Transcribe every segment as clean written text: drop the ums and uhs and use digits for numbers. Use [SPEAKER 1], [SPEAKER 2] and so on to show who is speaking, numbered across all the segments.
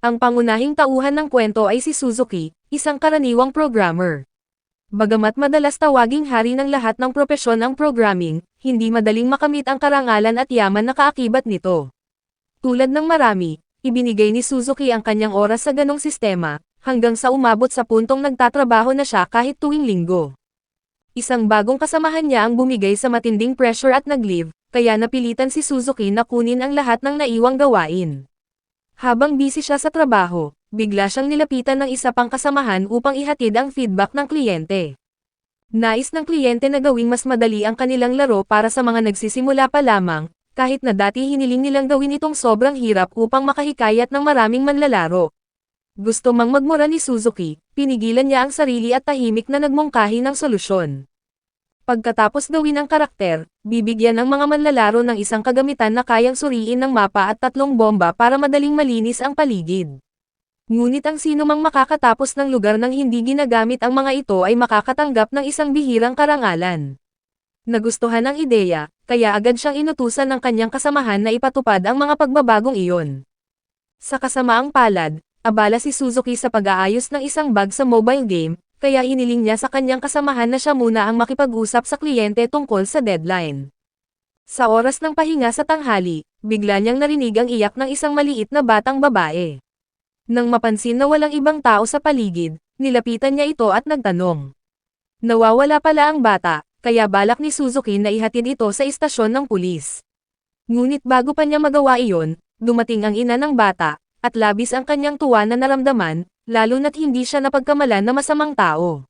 [SPEAKER 1] Ang pangunahing tauhan ng kwento ay si Suzuki, isang karaniwang programmer. Bagamat madalas tawaging hari ng lahat ng propesyon ang programming, hindi madaling makamit ang karangalan at yaman na kaakibat nito. Tulad ng marami, ibinigay ni Suzuki ang kanyang oras sa ganong sistema, hanggang sa umabot sa puntong nagtatrabaho na siya kahit tuwing linggo. Isang bagong kasamahan niya ang bumigay sa matinding pressure at nag-leave, kaya napilitan si Suzuki na kunin ang lahat ng naiwang gawain. Habang busy siya sa trabaho, bigla siyang nilapitan ng isa pang kasamahan upang ihatid ang feedback ng kliyente. Nais ng kliyente na gawing mas madali ang kanilang laro para sa mga nagsisimula pa lamang, kahit na dati hiniling nilang gawin itong sobrang hirap upang makahikayat ng maraming manlalaro. Gusto mang magmura ni Suzuki, pinigilan niya ang sarili at tahimik na nagmungkahi ng solusyon. Pagkatapos gawin ang karakter, bibigyan ng mga manlalaro ng isang kagamitan na kayang suriin ng mapa at 3 bomba para madaling malinis ang paligid. Ngunit ang sinumang makakatapos ng lugar nang hindi ginagamit ang mga ito ay makakatanggap ng isang bihirang karangalan. Nagustuhan ang ideya, kaya agad siyang inutusan ng kanyang kasamahan na ipatupad ang mga pagbabagong iyon. Sa kasamaang palad, abala si Suzuki sa pag-aayos ng isang bug sa mobile game, kaya hiniling niya sa kanyang kasamahan na siya muna ang makipag-usap sa kliyente tungkol sa deadline. Sa oras ng pahinga sa tanghali, bigla niyang narinig ang iyak ng isang maliit na batang babae. Nang mapansin na walang ibang tao sa paligid, nilapitan niya ito at nagtanong. Nawawala pala ang bata, kaya balak ni Suzuki na ihatid ito sa istasyon ng pulis. Ngunit bago pa niya magawa iyon, dumating ang ina ng bata, at labis ang kanyang tuwa na naramdaman, lalo na't hindi siya napagkamalan na masamang tao.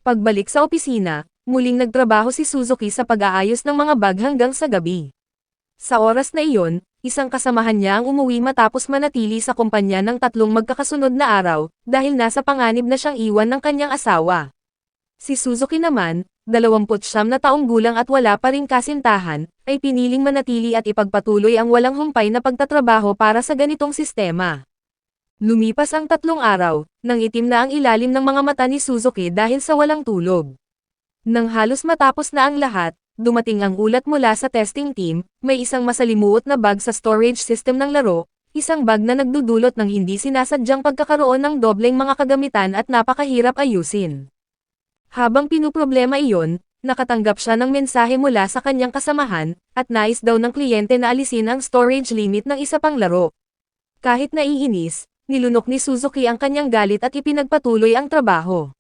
[SPEAKER 1] Pagbalik sa opisina, muling nagtrabaho si Suzuki sa pag-aayos ng mga bag hanggang sa gabi. Sa oras na iyon, isang kasamahan niya ang umuwi matapos manatili sa kumpanya ng 3 magkakasunod na araw, dahil nasa panganib na siyang iwan ng kanyang asawa. Si Suzuki naman, 29 na taong gulang at wala pa ring kasintahan, ay piniling manatili at ipagpatuloy ang walang humpay na pagtatrabaho para sa ganitong sistema. Lumipas ang 3 araw, nang itim na ang ilalim ng mga mata ni Suzuki dahil sa walang tulog. Nang halos matapos na ang lahat, dumating ang ulat mula sa testing team, may isang masalimuot na bug sa storage system ng laro, isang bug na nagdudulot ng hindi sinasadyang pagkakaroon ng dobleng mga kagamitan at napakahirap ayusin. Habang pinuproblema iyon, nakatanggap siya ng mensahe mula sa kanyang kasamahan, at nais daw ng kliyente na alisin ang storage limit ng isa pang laro. Kahit naiinis, nilunok ni Suzuki ang kanyang galit at ipinagpatuloy ang trabaho.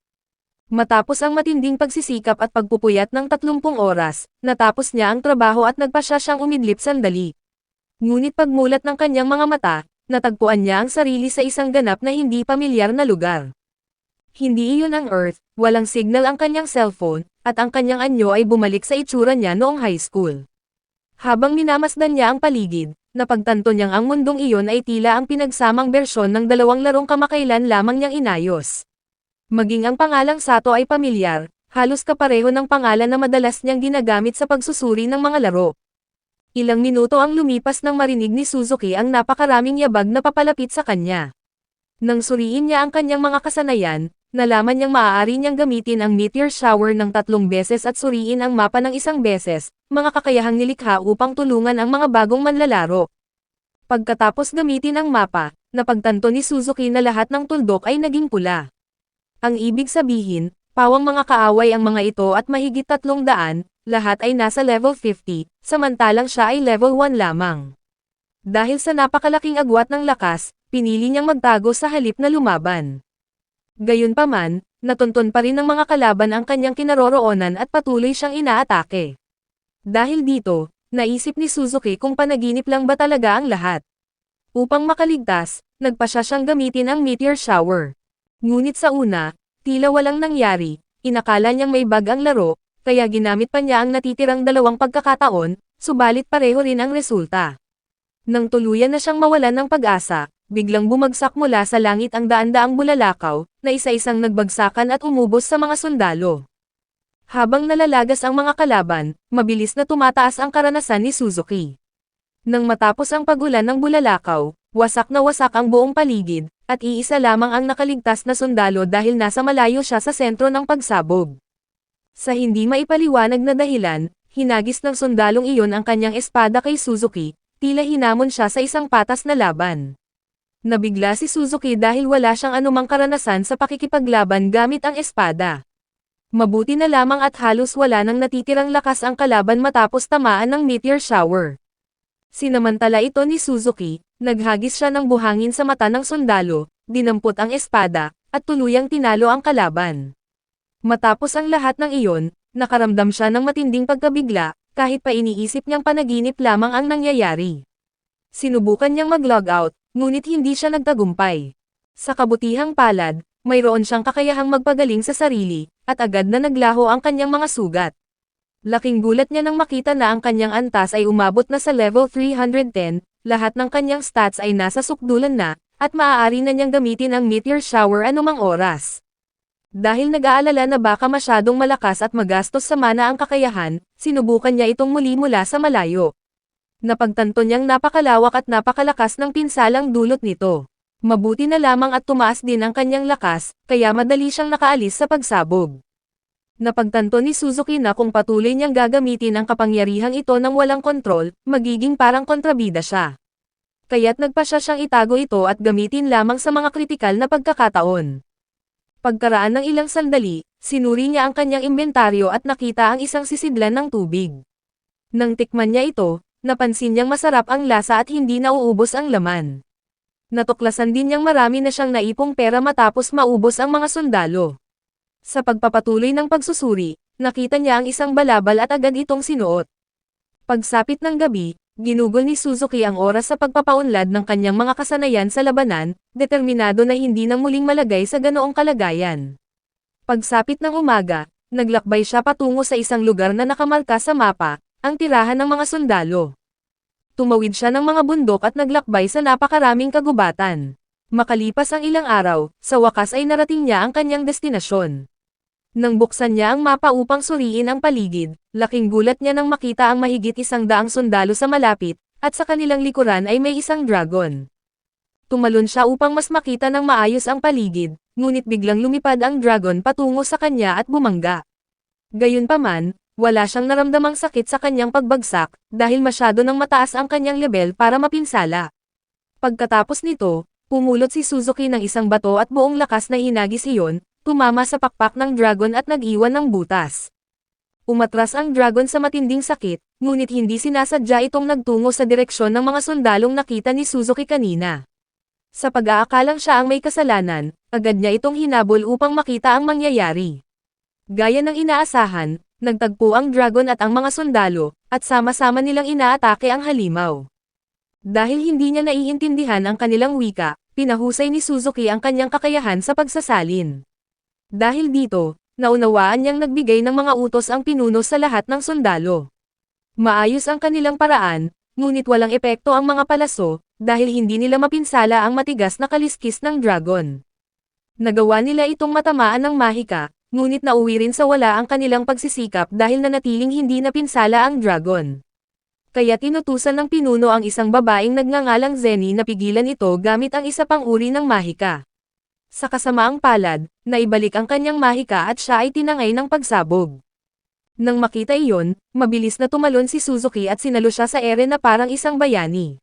[SPEAKER 1] Matapos ang matinding pagsisikap at pagpupuyat ng 30 oras, natapos niya ang trabaho at nagpasya siyang umidlip sandali. Ngunit pagmulat ng kanyang mga mata, natagpuan niya ang sarili sa isang ganap na hindi pamilyar na lugar. Hindi iyon ang Earth, walang signal ang kanyang cellphone, at ang kanyang anyo ay bumalik sa itsura niya noong high school. Habang minamasdan niya ang paligid, napagtanto niyang ang mundong iyon ay tila ang pinagsamang bersyon ng 2 larong kamakailan lamang niyang inayos. Maging ang pangalang Sato ay pamilyar, halos kapareho ng pangalan na madalas niyang ginagamit sa pagsusuri ng mga laro. Ilang minuto ang lumipas nang marinig ni Suzuki ang napakaraming yabag na papalapit sa kanya. Nang suriin niya ang kanyang mga kasanayan, nalaman niyang maaari niyang gamitin ang meteor shower ng 3 beses at suriin ang mapa ng 1 beses, mga kakayahang nilikha upang tulungan ang mga bagong manlalaro. Pagkatapos gamitin ang mapa, napagtanto ni Suzuki na lahat ng tuldok ay naging pula. Ang ibig sabihin, pawang mga kaaway ang mga ito at mahigit 300, lahat ay nasa level 50, samantalang siya ay level 1 lamang. Dahil sa napakalaking agwat ng lakas, pinili niyang magtago sa halip na lumaban. Gayunpaman, natunton pa rin ng mga kalaban ang kanyang kinaroroonan at patuloy siyang inaatake. Dahil dito, naisip ni Suzuki kung panaginip lang ba talaga ang lahat. Upang makaligtas, nagpasya siyang gamitin ang meteor shower. Ngunit sa una, tila walang nangyari, inakala niyang may bug ang laro, kaya ginamit pa niya ang natitirang 2 pagkakataon, subalit pareho rin ang resulta. Nang tuluyan na siyang mawalan ng pag-asa, biglang bumagsak mula sa langit ang daan-daang bulalakaw, na isa-isang nagbagsakan at umubos sa mga sundalo. Habang nalalagas ang mga kalaban, mabilis na tumataas ang karanasan ni Suzuki. Nang matapos ang pagulan ng bulalakaw, wasak na wasak ang buong paligid, at iisa lamang ang nakaligtas na sundalo dahil nasa malayo siya sa sentro ng pagsabog. Sa hindi maipaliwanag na dahilan, hinagis ng sundalong iyon ang kanyang espada kay Suzuki, tila hinamon siya sa isang patas na laban. Nabigla si Suzuki dahil wala siyang anumang karanasan sa pakikipaglaban gamit ang espada. Mabuti na lamang at halos wala nang natitirang lakas ang kalaban matapos tamaan ng meteor shower. Sinamantala ito ni Suzuki, naghagis siya ng buhangin sa mata ng sundalo, dinampot ang espada, at tuluyang tinalo ang kalaban. Matapos ang lahat ng iyon, nakaramdam siya ng matinding pagkabigla, kahit pa iniisip niyang panaginip lamang ang nangyayari. Sinubukan niyang mag-log out, ngunit hindi siya nagtagumpay. Sa kabutihang palad, mayroon siyang kakayahang magpagaling sa sarili, at agad na naglaho ang kanyang mga sugat. Laking gulat niya nang makita na ang kanyang antas ay umabot na sa level 310, lahat ng kanyang stats ay nasa sukdulan na, at maaari na niyang gamitin ang meteor shower anumang oras. Dahil nag-aalala na baka masyadong malakas at magastos sa mana ang kakayahan, sinubukan niya itong muli mula sa malayo. Napagtanto niyang napakalawak at napakalakas ng pinsalang dulot nito. Mabuti na lamang at tumaas din ang kanyang lakas, kaya madali siyang nakaalis sa pagsabog. Napagtanto ni Suzuki na kung patuloy niyang gagamitin ang kapangyarihang ito nang walang kontrol, magiging parang kontrabida siya. Kaya't nagpasya siyang itago ito at gamitin lamang sa mga kritikal na pagkakataon. Pagkaraan ng ilang sandali, sinuri niya ang kanyang inventaryo at nakita ang isang sisidlan ng tubig. Nang tikman niya ito, napansin niyang masarap ang lasa at hindi nauubos ang laman. Natuklasan din niyang marami na siyang naipong pera matapos maubos ang mga sundalo. Sa pagpapatuloy ng pagsusuri, nakita niya ang isang balabal at agad itong sinuot. Pagsapit ng gabi, ginugol ni Suzuki ang oras sa pagpapaunlad ng kanyang mga kasanayan sa labanan, determinado na hindi nang muling malagay sa ganoong kalagayan. Pagsapit ng umaga, naglakbay siya patungo sa isang lugar na nakamarka sa mapa, ang tirahan ng mga sundalo. Tumawid siya ng mga bundok at naglakbay sa napakaraming kagubatan. Makalipas ang ilang araw, sa wakas ay narating niya ang kanyang destinasyon. Nang buksan niya ang mapa upang suriin ang paligid, laking gulat niya nang makita ang mahigit 100 sundalo sa malapit, at sa kanilang likuran ay may isang dragon. Tumalon siya upang mas makita ng maayos ang paligid, ngunit biglang lumipad ang dragon patungo sa kanya at bumangga. Gayunpaman, wala siyang naramdamang sakit sa kanyang pagbagsak, dahil masyado nang mataas ang kanyang level para mapinsala. Pagkatapos nito, pumulot si Suzuki ng isang bato at buong lakas na hinagis iyon, tumama sa pakpak ng dragon at nag-iwan ng butas. Umatras ang dragon sa matinding sakit, ngunit hindi sinasadya itong nagtungo sa direksyon ng mga sundalong nakita ni Suzuki kanina. Sa pag-aakalang siya ang may kasalanan, agad niya itong hinabol upang makita ang mangyayari. Gaya ng inaasahan, nagtagpo ang dragon at ang mga sundalo, at sama-sama nilang inaatake ang halimaw. Dahil hindi niya naiintindihan ang kanilang wika, pinahusay ni Suzuki ang kanyang kakayahan sa pagsasalin. Dahil dito, naunawaan niyang nagbigay ng mga utos ang pinuno sa lahat ng sundalo. Maayos ang kanilang paraan, ngunit walang epekto ang mga palaso, dahil hindi nila mapinsala ang matigas na kaliskis ng dragon. Nagawa nila itong matamaan ng mahika, ngunit nauwi rin sa wala ang kanilang pagsisikap dahil nanatiling hindi napinsala ang dragon. Kaya tinutusan ng pinuno ang isang babaeng nagngangalang Zenny na pigilan ito gamit ang isa pang uri ng mahika. Sa kasamaang palad, naibalik ang kanyang mahika at siya ay tinangay ng pagsabog. Nang makita iyon, mabilis na tumalon si Suzuki at sinalo siya sa ere na parang isang bayani.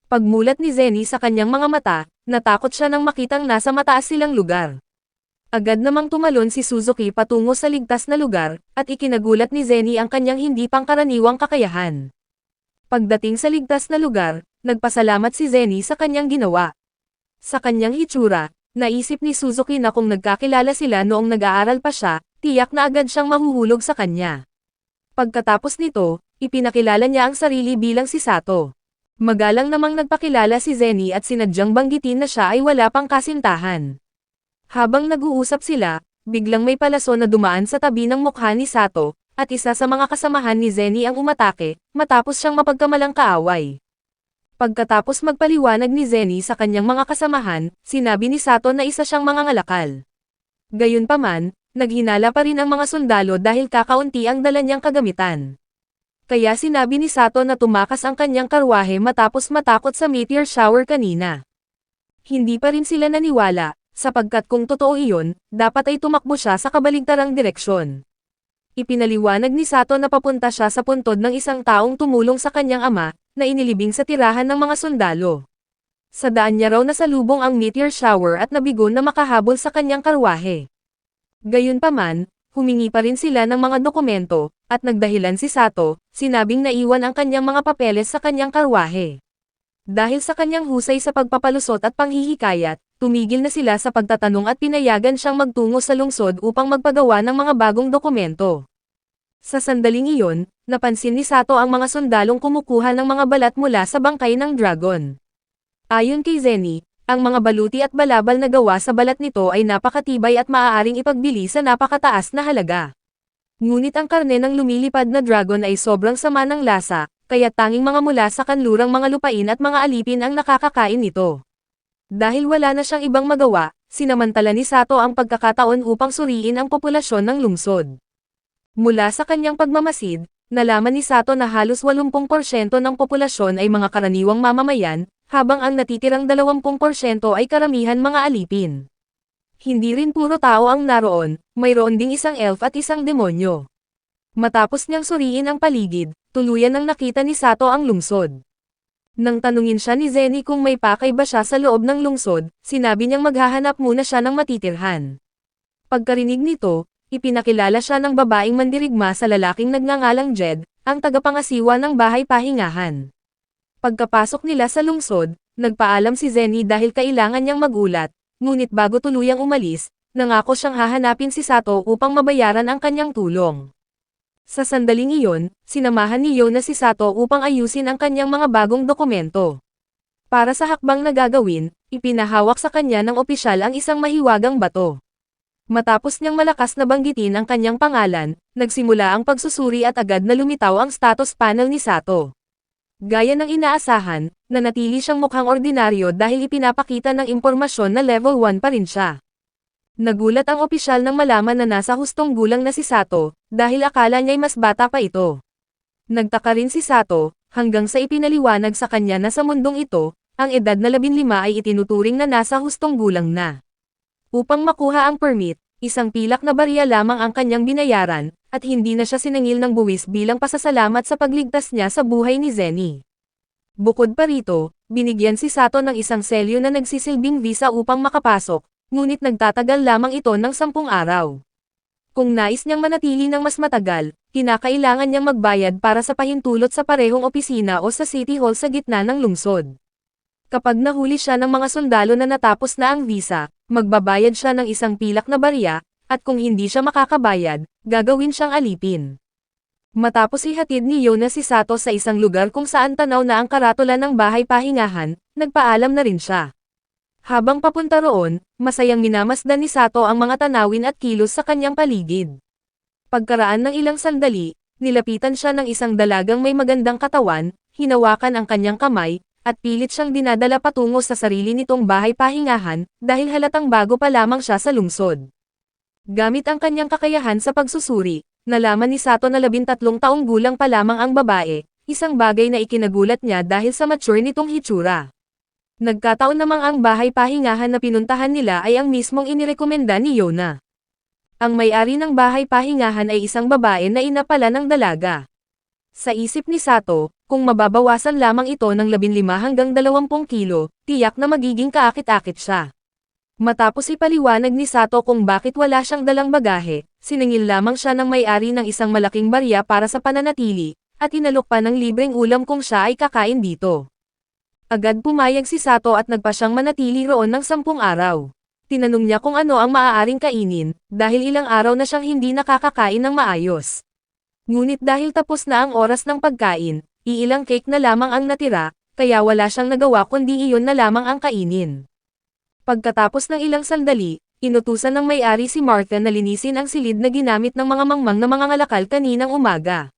[SPEAKER 1] Pagmulat ni Zenny sa kanyang mga mata, natakot siya nang makitang nasa mataas silang lugar. Agad namang tumalon si Suzuki patungo sa ligtas na lugar, at ikinagulat ni Zenny ang kanyang hindi pangkaraniwang kakayahan. Pagdating sa ligtas na lugar, nagpasalamat si Zenny sa kanyang ginawa. Sa kanyang hitsura, naisip ni Suzuki na kung nagkakilala sila noong nag-aaral pa siya, tiyak na agad siyang mahuhulog sa kanya. Pagkatapos nito, ipinakilala niya ang sarili bilang si Sato. Magalang namang nagpakilala si Zenny at sinadyang banggitin na siya ay wala pang kasintahan. Habang nag-uusap sila, biglang may palaso na dumaan sa tabi ng mukha ni Sato, at isa sa mga kasamahan ni Zenny ang umatake, matapos siyang mapagkamalang kaaway. Pagkatapos magpaliwanag ni Zenny sa kanyang mga kasamahan, sinabi ni Sato na isa siyang mangangalakal. Gayunpaman, naghinala pa rin ang mga sundalo dahil kakaunti ang dala niyang kagamitan. Kaya sinabi ni Sato na tumakas ang kanyang karwahe matapos matakot sa meteor shower kanina. Hindi pa rin sila naniwala, sapagkat kung totoo iyon, dapat ay tumakbo siya sa kabaligtarang direksyon. Ipinaliwanag ni Sato na papunta siya sa puntod ng isang taong tumulong sa kanyang ama, na inilibing sa tirahan ng mga sundalo. Sa daan niya raw nasalubong ang meteor shower at nabigo na makahabol sa kanyang karwahe. Gayunpaman, humingi pa rin sila ng mga dokumento, at nagdahilan si Sato, sinabing naiwan ang kanyang mga papeles sa kanyang karwahe. Dahil sa kanyang husay sa pagpapalusot at panghihikayat, tumigil na sila sa pagtatanong at pinayagan siyang magtungo sa lungsod upang magpagawa ng mga bagong dokumento. Sa sandaling iyon, napansin ni Sato ang mga sundalong kumukuha ng mga balat mula sa bangkay ng dragon. Ayon kay Zenny, ang mga baluti at balabal na gawa sa balat nito ay napakatibay at maaaring ipagbili sa napakataas na halaga. Ngunit ang karne ng lumilipad na dragon ay sobrang sama ng lasa, kaya tanging mga mula sa kanlurang mga lupain at mga alipin ang nakakakain nito. Dahil wala na siyang ibang magawa, sinamantala ni Sato ang pagkakataon upang suriin ang populasyon ng lungsod. Mula sa kanyang pagmamasid, nalaman ni Sato na halos 80% ng populasyon ay mga karaniwang mamamayan, habang ang natitirang 20% ay karamihan mga alipin. Hindi rin puro tao ang naroon, mayroon ding isang elf at isang demonyo. Matapos niyang suriin ang paligid, tuluyan nang nakita ni Sato ang lungsod. Nang tanungin siya ni Zenny kung may pakay ba siya sa loob ng lungsod, sinabi niyang maghahanap muna siya ng matitirhan. Pagkarinig nito, ipinakilala siya ng babaeng mandirigma sa lalaking nagngangalang Jed, ang tagapangasiwa ng bahay pahingahan. Pagkapasok nila sa lungsod, nagpaalam si Zenny dahil kailangan niyang magulat, ngunit bago tuluyang umalis, nangako siyang hahanapin si Sato upang mabayaran ang kanyang tulong. Sa sandaling iyon, sinamahan ni Yona si Sato upang ayusin ang kanyang mga bagong dokumento. Para sa hakbang na gagawin, ipinahawak sa kanya ng opisyal ang isang mahiwagang bato. Matapos niyang malakas na banggitin ang kanyang pangalan, nagsimula ang pagsusuri at agad na lumitaw ang status panel ni Sato. Gaya ng inaasahan, nanatili siyang mukhang ordinaryo dahil ipinapakita ng impormasyon na level 1 pa rin siya. Nagulat ang opisyal nang malaman na nasa hustong gulang na si Sato, dahil akala niya'y mas bata pa ito. Nagtaka rin si Sato, hanggang sa ipinaliwanag sa kanya na sa mundong ito, ang edad na 15 ay itinuturing na nasa hustong gulang na. Upang makuha ang permit, isang pilak na barya lamang ang kanyang binayaran, at hindi na siya sinangil ng buwis bilang pasasalamat sa pagligtas niya sa buhay ni Zenny. Bukod pa rito, binigyan si Sato ng isang selyo na nagsisilbing visa upang makapasok, ngunit nagtatagal lamang ito ng 10 araw. Kung nais niyang manatili ng mas matagal, kinakailangan niyang magbayad para sa pahintulot sa parehong opisina o sa City Hall sa gitna ng lungsod. Kapag nahuli siya ng mga sundalo na natapos na ang visa, magbabayad siya ng isang pilak na barya, at kung hindi siya makakabayad, gagawin siyang alipin. Matapos ihatid ni Yona si Sato sa isang lugar kung saan tanaw na ang karatula ng bahay pahingahan, nagpaalam na rin siya. Habang papunta roon, masayang minamasdan ni Sato ang mga tanawin at kilos sa kanyang paligid. Pagkaraan ng ilang sandali, nilapitan siya ng isang dalagang may magandang katawan, hinawakan ang kanyang kamay, at pilit siyang dinadala patungo sa sarili nitong bahay pahingahan, dahil halatang bago pa lamang siya sa lungsod. Gamit ang kanyang kakayahan sa pagsusuri, nalaman ni Sato na 13 taong gulang pa lamang ang babae, isang bagay na ikinagulat niya dahil sa mature nitong hitsura. Nagkataon namang ang bahay pahingahan na pinuntahan nila ay ang mismong inirekomenda ni Yona. Ang may-ari ng bahay pahingahan ay isang babae na ina pala ng dalaga. Sa isip ni Sato, kung mababawasan lamang ito ng 15 hanggang 20 kilo, tiyak na magiging kaakit-akit siya. Matapos ipaliwanag ni Sato kung bakit wala siyang dalang bagahe, siningil lamang siya ng may-ari ng isang malaking barya para sa pananatili, at inalok pa ng libreng ulam kung siya ay kakain dito. Agad pumayag si Sato at nagpa siyang manatili roon ng 10 araw. Tinanong niya kung ano ang maaaring kainin, dahil ilang araw na siyang hindi nakakakain ng maayos. Ngunit dahil tapos na ang oras ng pagkain, iilang cake na lamang ang natira, kaya wala siyang nagawa kundi iyon na lamang ang kainin. Pagkatapos ng ilang sandali, inutusan ng may-ari si Martha na linisin ang silid na ginamit ng mga mangmang na mga ngalakal kaninang umaga.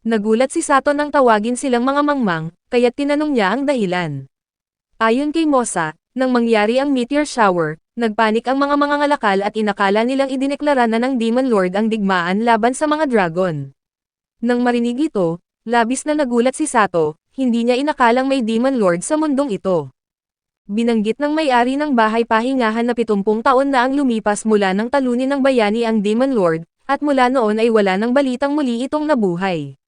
[SPEAKER 1] Nagulat si Sato nang tawagin silang mga mangmang, kaya't tinanong niya ang dahilan. Ayon kay Mosa, nang mangyari ang meteor shower, nagpanik ang mga ngalakal at inakala nilang idineklara na ng Demon Lord ang digmaan laban sa mga dragon. Nang marinig ito, labis na nagulat si Sato, hindi niya inakalang may Demon Lord sa mundong ito. Binanggit ng may-ari ng bahay pahingahan na 70 taon na ang lumipas mula nang talunin ng bayani ang Demon Lord, at mula noon ay wala nang balitang muli itong nabuhay.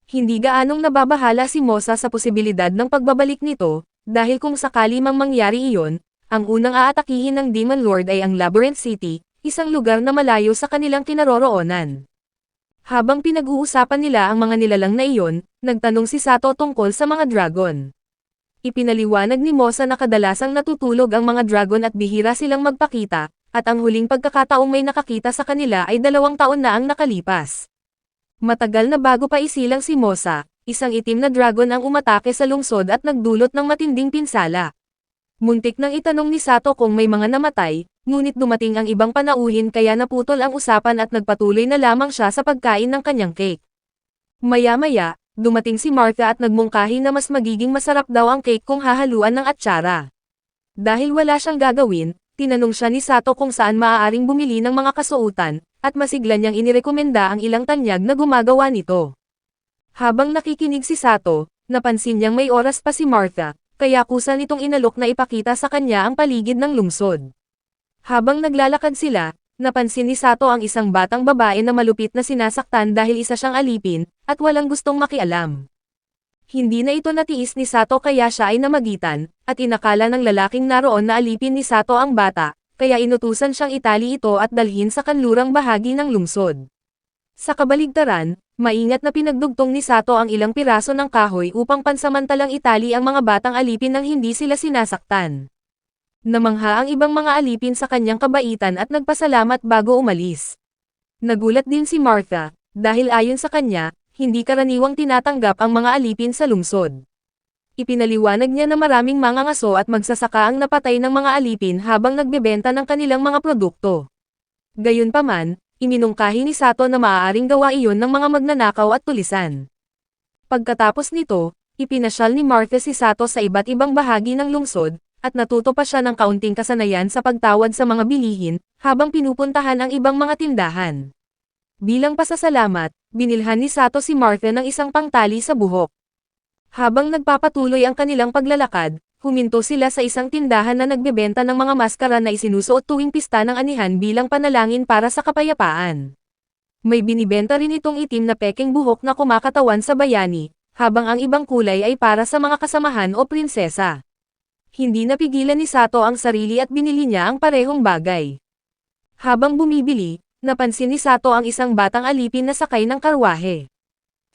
[SPEAKER 1] Hindi gaanong nababahala si Mosa sa posibilidad ng pagbabalik nito, dahil kung sakali mang mangyari iyon, ang unang aatakihin ng Demon Lord ay ang Labyrinth City, isang lugar na malayo sa kanilang kinaroroonan. Habang pinag-uusapan nila ang mga nilalang na iyon, nagtanong si Sato tungkol sa mga dragon. Ipinaliwanag ni Mosa na kadalasang natutulog ang mga dragon at bihira silang magpakita, at ang huling pagkakataong may nakakita sa kanila ay 2 taon na ang nakalipas. Matagal na bago pa isilang si Mosa, isang itim na dragon ang umatake sa lungsod at nagdulot ng matinding pinsala. Muntik nang itanong ni Sato kung may mga namatay, ngunit dumating ang ibang panauhin kaya naputol ang usapan at nagpatuloy na lamang siya sa pagkain ng kanyang cake. Maya-maya, dumating si Martha at nagmungkahi na mas magiging masarap daw ang cake kung hahaluan ng atsara. Dahil wala siyang gagawin, tinanong siya ni Sato kung saan maaaring bumili ng mga kasuotan, at masigla niyang inirekomenda ang ilang tanyag na gumagawa nito. Habang nakikinig si Sato, napansin niyang may oras pa si Martha, kaya kusa nitong inalok na ipakita sa kanya ang paligid ng lungsod. Habang naglalakad sila, napansin ni Sato ang isang batang babae na malupit na sinasaktan dahil isa siyang alipin, at walang gustong makialam. Hindi na ito natiis ni Sato kaya siya ay namagitan, at inakala ng lalaking naroon na alipin ni Sato ang bata, kaya inutusan siyang itali ito at dalhin sa kanlurang bahagi ng lungsod. Sa kabaligtaran, maingat na pinagdugtong ni Sato ang ilang piraso ng kahoy upang pansamantalang itali ang mga batang alipin nang hindi sila sinasaktan. Namangha ang ibang mga alipin sa kanyang kabaitan at nagpasalamat bago umalis. Nagulat din si Martha, dahil ayon sa kanya, hindi karaniwang tinatanggap ang mga alipin sa lungsod. Ipinaliwanag niya na maraming mangangaso at magsasaka ang napatay ng mga alipin habang nagbebenta ng kanilang mga produkto. Gayunpaman, iminungkahi ni Sato na maaaring gawa iyon ng mga magnanakaw at tulisan. Pagkatapos nito, ipinasyal ni Martha si Sato sa iba't ibang bahagi ng lungsod, at natuto pa siya ng kaunting kasanayan sa pagtawad sa mga bilihin, habang pinupuntahan ang ibang mga tindahan. Bilang pasasalamat, binilhan ni Sato si Martha ng isang pangtali sa buhok. Habang nagpapatuloy ang kanilang paglalakad, huminto sila sa isang tindahan na nagbebenta ng mga maskara na isinusuot tuwing pista ng anihan bilang panalangin para sa kapayapaan. May binibenta rin itong itim na peking buhok na kumakatawan sa bayani, habang ang ibang kulay ay para sa mga kasamahan o prinsesa. Hindi napigilan ni Sato ang sarili at binili niya ang parehong bagay. Habang bumibili, napansin ni Sato ang isang batang alipin na sakay ng karwahe.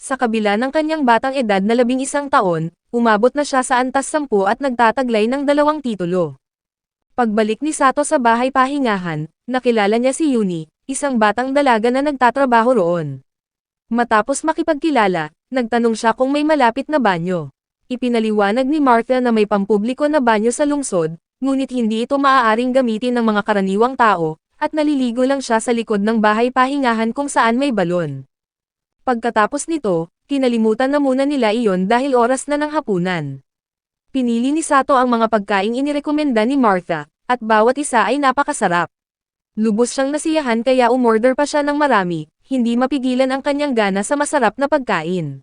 [SPEAKER 1] Sa kabila ng kanyang batang edad na 11 taon, umabot na siya sa antas 10 at nagtataglay ng 2 titulo. Pagbalik ni Sato sa bahay pahingahan, nakilala niya si Yuni, isang batang dalaga na nagtatrabaho roon. Matapos makipagkilala, nagtanong siya kung may malapit na banyo. Ipinaliwanag ni Martha na may pampubliko na banyo sa lungsod, ngunit hindi ito maaaring gamitin ng mga karaniwang tao, at naliligo lang siya sa likod ng bahay pahingahan kung saan may balon. Pagkatapos nito, kinalimutan na muna nila iyon dahil oras na ng hapunan. Pinili ni Sato ang mga pagkaing inirekomenda ni Martha, at bawat isa ay napakasarap. Lubos siyang nasiyahan kaya umorder pa siya ng marami, hindi mapigilan ang kanyang gana sa masarap na pagkain.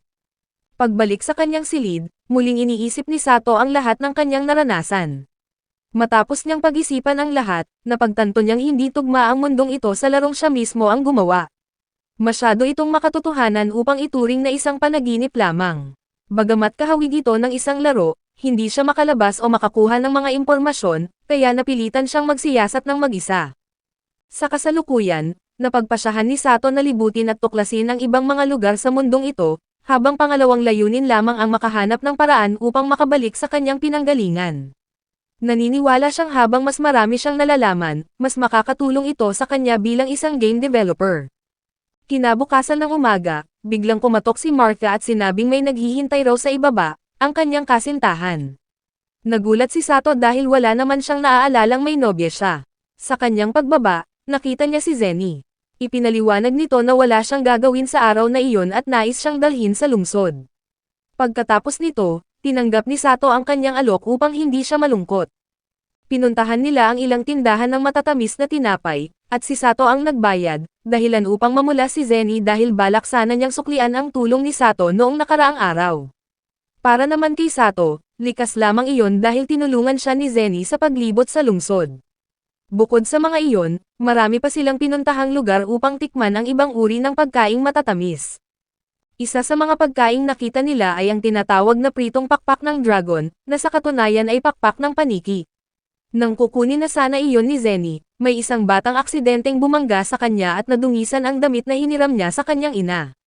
[SPEAKER 1] Pagbalik sa kanyang silid, muling iniisip ni Sato ang lahat ng kanyang naranasan. Matapos niyang pag-isipan ang lahat, napagtanto niyang hindi tugma ang mundong ito sa larong siya mismo ang gumawa. Masyado itong makatotohanan upang ituring na isang panaginip lamang. Bagamat kahawig ito ng isang laro, hindi siya makalabas o makakuha ng mga impormasyon, kaya napilitan siyang magsiyasat ng mag-isa. Sa kasalukuyan, napagpasyahan ni Sato na libutin at tuklasin ang ibang mga lugar sa mundong ito, habang pangalawang layunin lamang ang makahanap ng paraan upang makabalik sa kanyang pinanggalingan. Naniniwala siyang habang mas marami siyang nalalaman, mas makakatulong ito sa kanya bilang isang game developer. Kinabukasan ng umaga, biglang kumatok si Martha at sinabing may naghihintay raw sa ibaba, ang kanyang kasintahan. Nagulat si Sato dahil wala naman siyang naaalalang may nobya siya. Sa kanyang pagbaba, nakita niya si Zenny. Ipinaliwanag nito na wala siyang gagawin sa araw na iyon at nais siyang dalhin sa lungsod. Pagkatapos nito, tinanggap ni Sato ang kanyang alok upang hindi siya malungkot. Pinuntahan nila ang ilang tindahan ng matatamis na tinapay, at si Sato ang nagbayad, dahilan upang mamula si Zenny dahil balak sana niyang suklian ang tulong ni Sato noong nakaraang araw. Para naman kay Sato, likas lamang iyon dahil tinulungan siya ni Zenny sa paglibot sa lungsod. Bukod sa mga iyon, marami pa silang pinuntahang lugar upang tikman ang ibang uri ng pagkaing matatamis. Isa sa mga pagkaing nakita nila ay ang tinatawag na pritong pakpak ng dragon, na sa katunayan ay pakpak ng paniki. Nang kukunin na sana iyon ni Zenny, may isang batang aksidenteng bumangga sa kanya at nadungisan ang damit na hiniram niya sa kanyang ina.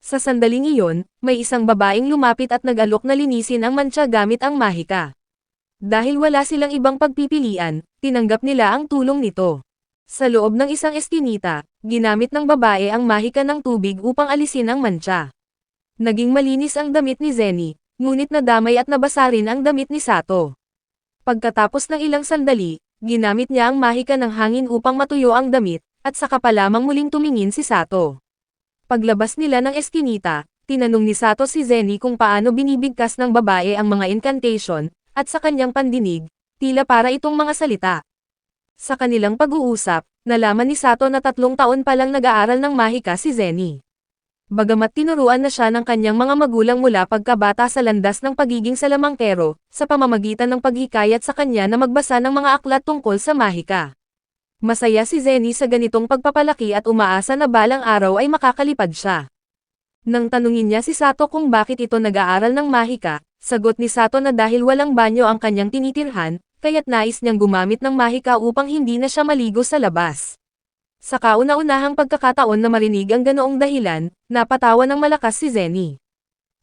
[SPEAKER 1] Sa sandaling iyon, may isang babaeng lumapit at nag-alok na linisin ang mantsa gamit ang mahika. Dahil wala silang ibang pagpipilian, tinanggap nila ang tulong nito. Sa loob ng isang eskinita, ginamit ng babae ang mahika ng tubig upang alisin ang mantsa. Naging malinis ang damit ni Zenny, ngunit nadamay at nabasa rin ang damit ni Sato. Pagkatapos ng ilang sandali, ginamit niya ang mahika ng hangin upang matuyo ang damit, at saka pa lamang muling tumingin si Sato. Paglabas nila ng eskinita, tinanong ni Sato si Zenny kung paano binibigkas ng babae ang mga incantation, at sa kanyang pandinig, tila para itong mga salita. Sa kanilang pag-uusap, nalaman ni Sato na 3 taon pa lang nag-aaral ng mahika si Zenny. Bagamat tinuruan na siya ng kanyang mga magulang mula pagkabata sa landas ng pagiging salamangkero, sa pamamagitan ng paghikayat sa kanya na magbasa ng mga aklat tungkol sa mahika. Masaya si Zenny sa ganitong pagpapalaki at umaasa na balang araw ay makakalipad siya. Nang tanungin niya si Sato kung bakit ito nag-aaral ng mahika, sagot ni Sato na dahil walang banyo ang kanyang tinitirhan, kaya't nais niyang gumamit ng mahika upang hindi na siya maligo sa labas. Sa kauna-unahang pagkakataon na marinig ang ganoong dahilan, napatawa ng malakas si Zenny.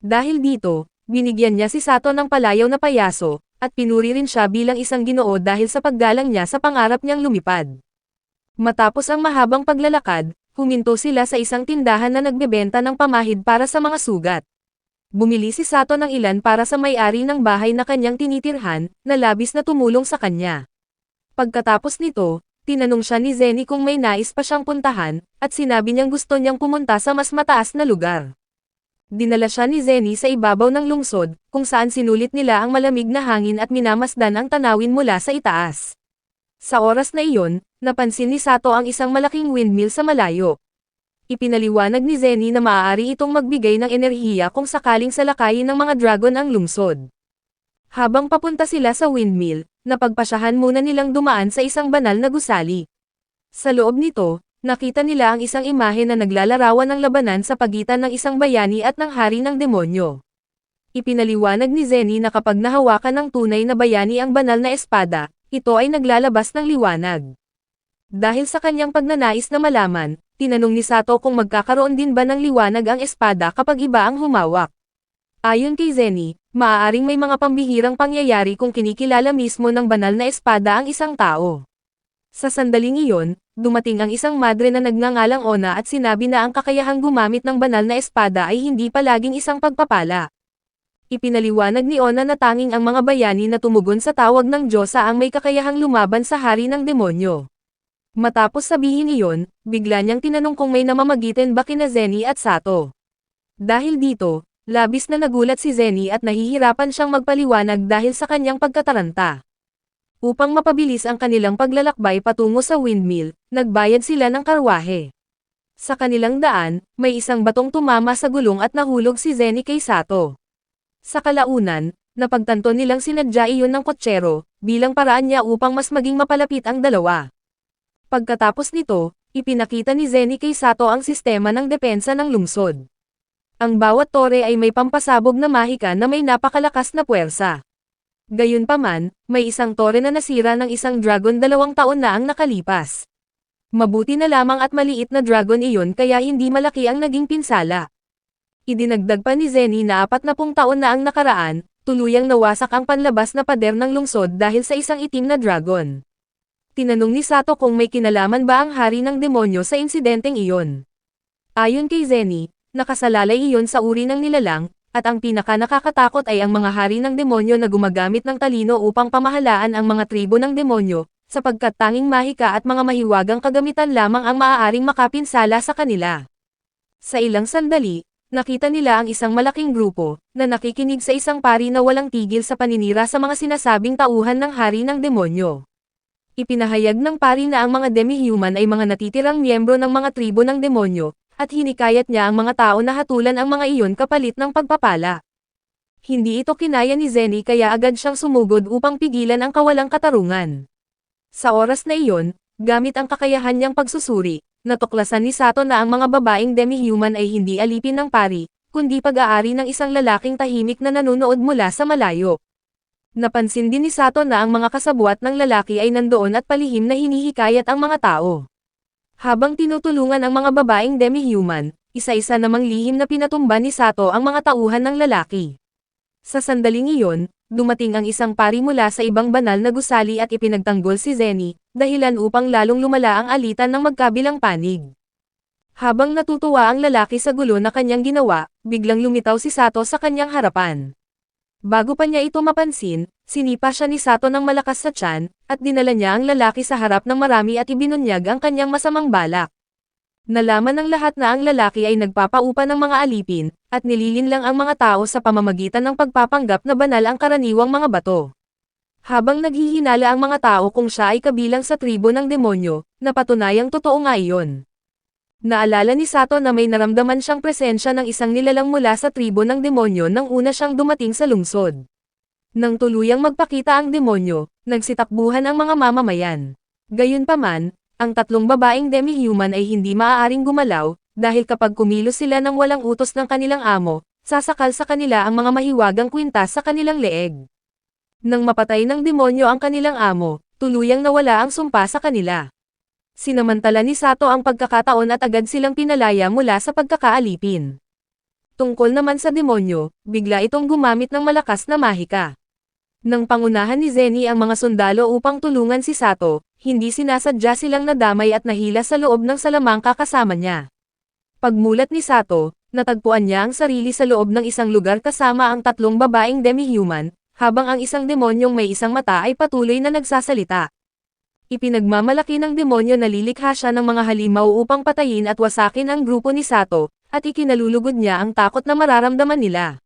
[SPEAKER 1] Dahil dito, binigyan niya si Sato ng palayaw na payaso, at pinuri rin siya bilang isang ginoo dahil sa paggalang niya sa pangarap niyang lumipad. Matapos ang mahabang paglalakad, huminto sila sa isang tindahan na nagbebenta ng pamahid para sa mga sugat. Bumili si Sato ng ilan para sa may-ari ng bahay na kanyang tinitirhan, na labis na tumulong sa kanya. Pagkatapos nito, tinanong siya ni Zenny kung may nais pa siyang puntahan, at sinabi niyang gusto niyang pumunta sa mas mataas na lugar. Dinala siya ni Zenny sa ibabaw ng lungsod, kung saan sinulit nila ang malamig na hangin at minamasdan ang tanawin mula sa itaas. Sa oras na iyon, napansin ni Sato ang isang malaking windmill sa malayo. Ipinaliwanag ni Zenny na maaari itong magbigay ng enerhiya kung sakaling salakayin ng mga dragon ang lungsod. Habang papunta sila sa windmill, napagpasyahan muna nilang dumaan sa isang banal na gusali. Sa loob nito, nakita nila ang isang imahe na naglalarawan ng labanan sa pagitan ng isang bayani at ng hari ng demonyo. Ipinaliwanag ni Zenny na kapag nahawakan ng tunay na bayani ang banal na espada, ito ay naglalabas ng liwanag. Dahil sa kanyang pagnanais na malaman, tinanong ni Sato kung magkakaroon din ba ng liwanag ang espada kapag iba ang humawak. Ayon kay Zenny, maaaring may mga pambihirang pangyayari kung kinikilala mismo ng banal na espada ang isang tao. Sa sandaling iyon, dumating ang isang madre na nagngangalang Ona at sinabi na ang kakayahang gumamit ng banal na espada ay hindi palaging isang pagpapala. Ipinaliwanag ni Ona na tanging ang mga bayani na tumugon sa tawag ng Diyosa ang may kakayahang lumaban sa hari ng demonyo. Matapos sabihin iyon, bigla niyang tinanong kung may namamagitan ba kina Zenny at Sato. Dahil dito, labis na nagulat si Zenny at nahihirapan siyang magpaliwanag dahil sa kanyang pagkataranta. Upang mapabilis ang kanilang paglalakbay patungo sa windmill, nagbayad sila ng karwahe. Sa kanilang daan, may isang batong tumama sa gulong at nahulog si Zenny kay Sato. Sa kalaunan, napagtanto nilang sinadya iyon ng kotsero, bilang paraan niya upang mas maging mapalapit ang dalawa. Pagkatapos nito, ipinakita ni Zenny kay Sato ang sistema ng depensa ng lungsod. Ang bawat tore ay may pampasabog na mahika na may napakalakas na puwersa. Gayunpaman, may isang tore na nasira ng isang dragon 2 taon na ang nakalipas. Mabuti na lamang at maliit na dragon iyon kaya hindi malaki ang naging pinsala. Idinagdag pa ni Zenny na 40 taon na ang nakaraan, tuluyang nawasak ang panlabas na pader ng lungsod dahil sa isang itim na dragon. Tinanong ni Sato kung may kinalaman ba ang hari ng demonyo sa insidenteng iyon. Ayon kay Zenny, nakasalalay iyon sa uri ng nilalang, at ang pinaka-nakakatakot ay ang mga hari ng demonyo na gumagamit ng talino upang pamahalaan ang mga tribo ng demonyo, sapagkat tanging mahika at mga mahiwagang kagamitan lamang ang maaaring makapinsala sa kanila. Sa ilang sandali, nakita nila ang isang malaking grupo, na nakikinig sa isang pari na walang tigil sa paninira sa mga sinasabing tauhan ng hari ng demonyo. Ipinahayag ng pari na ang mga demi-human ay mga natitirang miyembro ng mga tribo ng demonyo, at hinikayat niya ang mga tao na hatulan ang mga iyon kapalit ng pagpapala. Hindi ito kinaya ni Zenny kaya agad siyang sumugod upang pigilan ang kawalang katarungan. Sa oras na iyon, gamit ang kakayahan niyang pagsusuri, natuklasan ni Sato na ang mga babaeng demi-human ay hindi alipin ng pari, kundi pag-aari ng isang lalaking tahimik na nanonood mula sa malayo. Napansin din ni Sato na ang mga kasabwat ng lalaki ay nandoon at palihim na hinihikayat ang mga tao. Habang tinutulungan ang mga babaeng demi-human, isa-isa namang lihim na pinatumba ni Sato ang mga tauhan ng lalaki. Sa sandaling iyon, dumating ang isang pari mula sa ibang banal na gusali at ipinagtanggol si Zenny, dahilan upang lalong lumala ang alitan ng magkabilang panig. Habang natutuwa ang lalaki sa gulo na kanyang ginawa, biglang lumitaw si Sato sa kanyang harapan. Bago pa niya ito mapansin, sinipa siya ni Sato ng malakas sa tiyan, at dinala niya ang lalaki sa harap ng marami at ibinunyag ang kanyang masamang balak. Nalaman ng lahat na ang lalaki ay nagpapaupa ng mga alipin, at nililinlang ang mga tao sa pamamagitan ng pagpapanggap na banal ang karaniwang mga bato. Habang naghihinala ang mga tao kung siya ay kabilang sa tribo ng demonyo, napatunayang totoo nga iyon. Naalala ni Sato na may naramdaman siyang presensya ng isang nilalang mula sa tribo ng demonyo nang una siyang dumating sa lungsod. Nang tuluyang magpakita ang demonyo, nagsitakbuhan ang mga mamamayan. Gayunpaman, ang tatlong babaeng demi-human ay hindi maaaring gumalaw, dahil kapag kumilos sila ng walang utos ng kanilang amo, sasakal sa kanila ang mga mahiwagang kwintas sa kanilang leeg. Nang mapatay ng demonyo ang kanilang amo, tuluyang nawala ang sumpa sa kanila. Sinamantala ni Sato ang pagkakataon at agad silang pinalaya mula sa pagkakaalipin. Tungkol naman sa demonyo, bigla itong gumamit ng malakas na mahika. Nang pangunahan ni Zenny ang mga sundalo upang tulungan si Sato, hindi sinasadya silang nadamay at nahila sa loob ng salamangka kasama niya. Pagmulat ni Sato, natagpuan niya ang sarili sa loob ng isang lugar kasama ang tatlong babaeng demi-human, habang ang isang demonyong may isang mata ay patuloy na nagsasalita. Ipinagmamalaki ng demonyo na lilikha siya ng mga halimaw upang patayin at wasakin ang grupo ni Sato, at ikinalulugod niya ang takot na mararamdaman nila.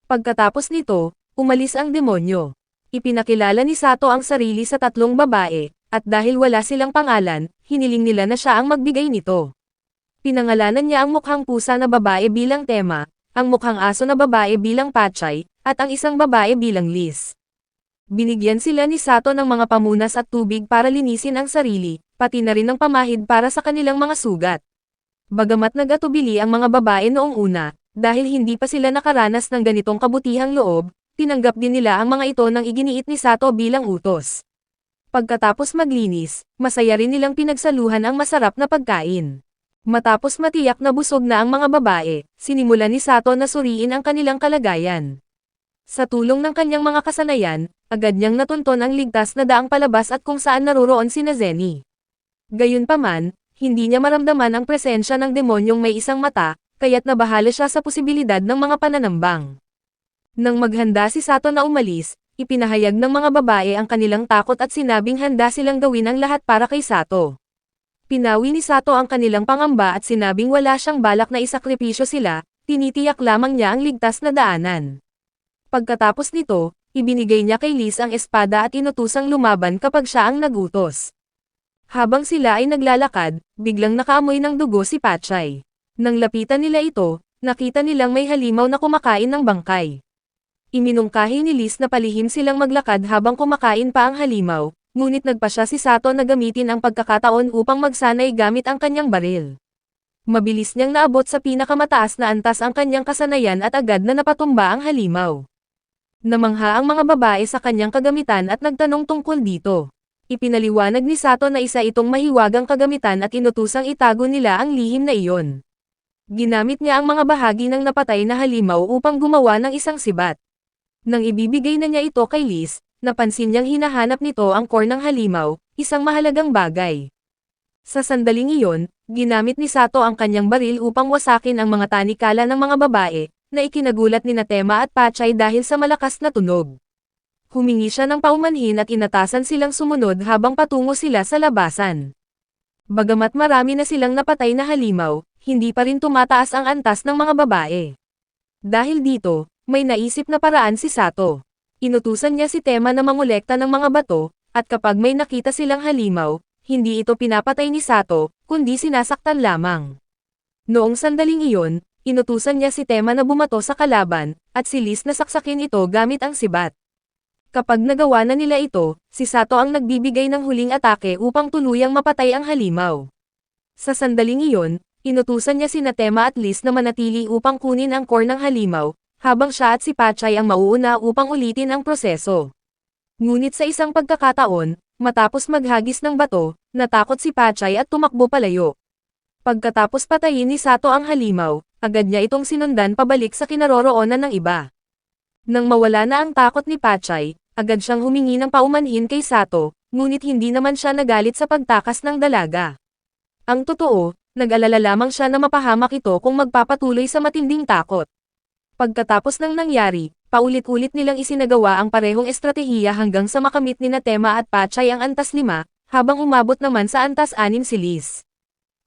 [SPEAKER 1] Pagkatapos nito, umalis ang demonyo. Ipinakilala ni Sato ang sarili sa tatlong babae, at dahil wala silang pangalan, hiniling nila na siya ang magbigay nito. Pinangalanan niya ang mukhang pusa na babae bilang Tema, ang mukhang aso na babae bilang Pachay, at ang isang babae bilang Liz. Binigyan sila ni Sato ng mga pamunas at tubig para linisin ang sarili, pati na rin ng pamahid para sa kanilang mga sugat. Bagamat nag-atubili ang mga babae noong una, dahil hindi pa sila nakaranas ng ganitong kabutihang loob, tinanggap din nila ang mga ito nang iginiit ni Sato bilang utos. Pagkatapos maglinis, masaya rin nilang pinagsaluhan ang masarap na pagkain. Matapos matiyak na busog na ang mga babae, sinimulan ni Sato na suriin ang kanilang kalagayan. Sa tulong ng kanyang mga kasanayan, agad niyang natunton ang ligtas na daang palabas at kung saan naroroon sina Zenny. Gayunpaman, hindi niya maramdaman ang presensya ng demonyong may isang mata, kaya't nabahala siya sa posibilidad ng mga pananambang. Nang maghanda si Sato na umalis, ipinahayag ng mga babae ang kanilang takot at sinabing handa silang gawin ang lahat para kay Sato. Pinawi ni Sato ang kanilang pangamba at sinabing wala siyang balak na isakripisyo sila, tinitiyak lamang niya ang ligtas na daanan. Pagkatapos nito, ibinigay niya kay Liz ang espada at inutusang lumaban kapag siya ang nagutos. Habang sila ay naglalakad, biglang nakaamoy ng dugo si Pachay. Nang lapitan nila ito, nakita nilang may halimaw na kumakain ng bangkay. Iminungkahi ni Liz na palihim silang maglakad habang kumakain pa ang halimaw, ngunit nagpasya si Sato na gamitin ang pagkakataon upang magsanay gamit ang kanyang baril. Mabilis niyang naabot sa pinakamataas na antas ang kanyang kasanayan at agad na napatumba ang halimaw. Namangha ang mga babae sa kanyang kagamitan at nagtanong tungkol dito. Ipinaliwanag ni Sato na isa itong mahiwagang kagamitan at inutusang itago nila ang lihim na iyon. Ginamit niya ang mga bahagi ng napatay na halimaw upang gumawa ng isang sibat. Nang ibibigay na niya ito kay Liz, napansin niyang hinahanap nito ang core ng halimaw, isang mahalagang bagay. Sa sandaling iyon, ginamit ni Sato ang kanyang baril upang wasakin ang mga tanikala ng mga babae, na ikinagulat ni Tema at Pachay dahil sa malakas na tunog. Humingi siya ng paumanhin at inatasan silang sumunod habang patungo sila sa labasan. Bagamat marami na silang napatay na halimaw, hindi pa rin tumataas ang antas ng mga babae. Dahil dito, may naisip na paraan si Sato. Inutusan niya si Tema na mangolekta ng mga bato, at kapag may nakita silang halimaw, hindi ito pinapatay ni Sato, kundi sinasaktan lamang. Noong sandaling iyon, inutusan niya si Tema na bumato sa kalaban, at si Liz na saksakin ito gamit ang sibat. Kapag nagawa na nila ito, si Sato ang nagbibigay ng huling atake upang tuluyang mapatay ang halimaw. Sa sandaling iyon, inutusan niya sina Tema at Liz na manatili upang kunin ang core ng halimaw, habang siya at si Pachay ang mauuna upang ulitin ang proseso. Ngunit sa isang pagkakataon, matapos maghagis ng bato, natakot si Pachay at tumakbo palayo. Pagkatapos patayin ni Sato ang halimaw, agad niya itong sinundan pabalik sa kinaroroonan ng iba. Nang mawala na ang takot ni Pachay, agad siyang humingi ng paumanhin kay Sato, ngunit hindi naman siya nagalit sa pagtakas ng dalaga. Ang totoo, nag-alala lamang siya na mapahamak ito kung magpapatuloy sa matinding takot. Pagkatapos ng nangyari, paulit-ulit nilang isinagawa ang parehong estratehiya hanggang sa makamit ni Tema at Pachay ang antas 5, habang umabot naman sa antas 6 si Liz.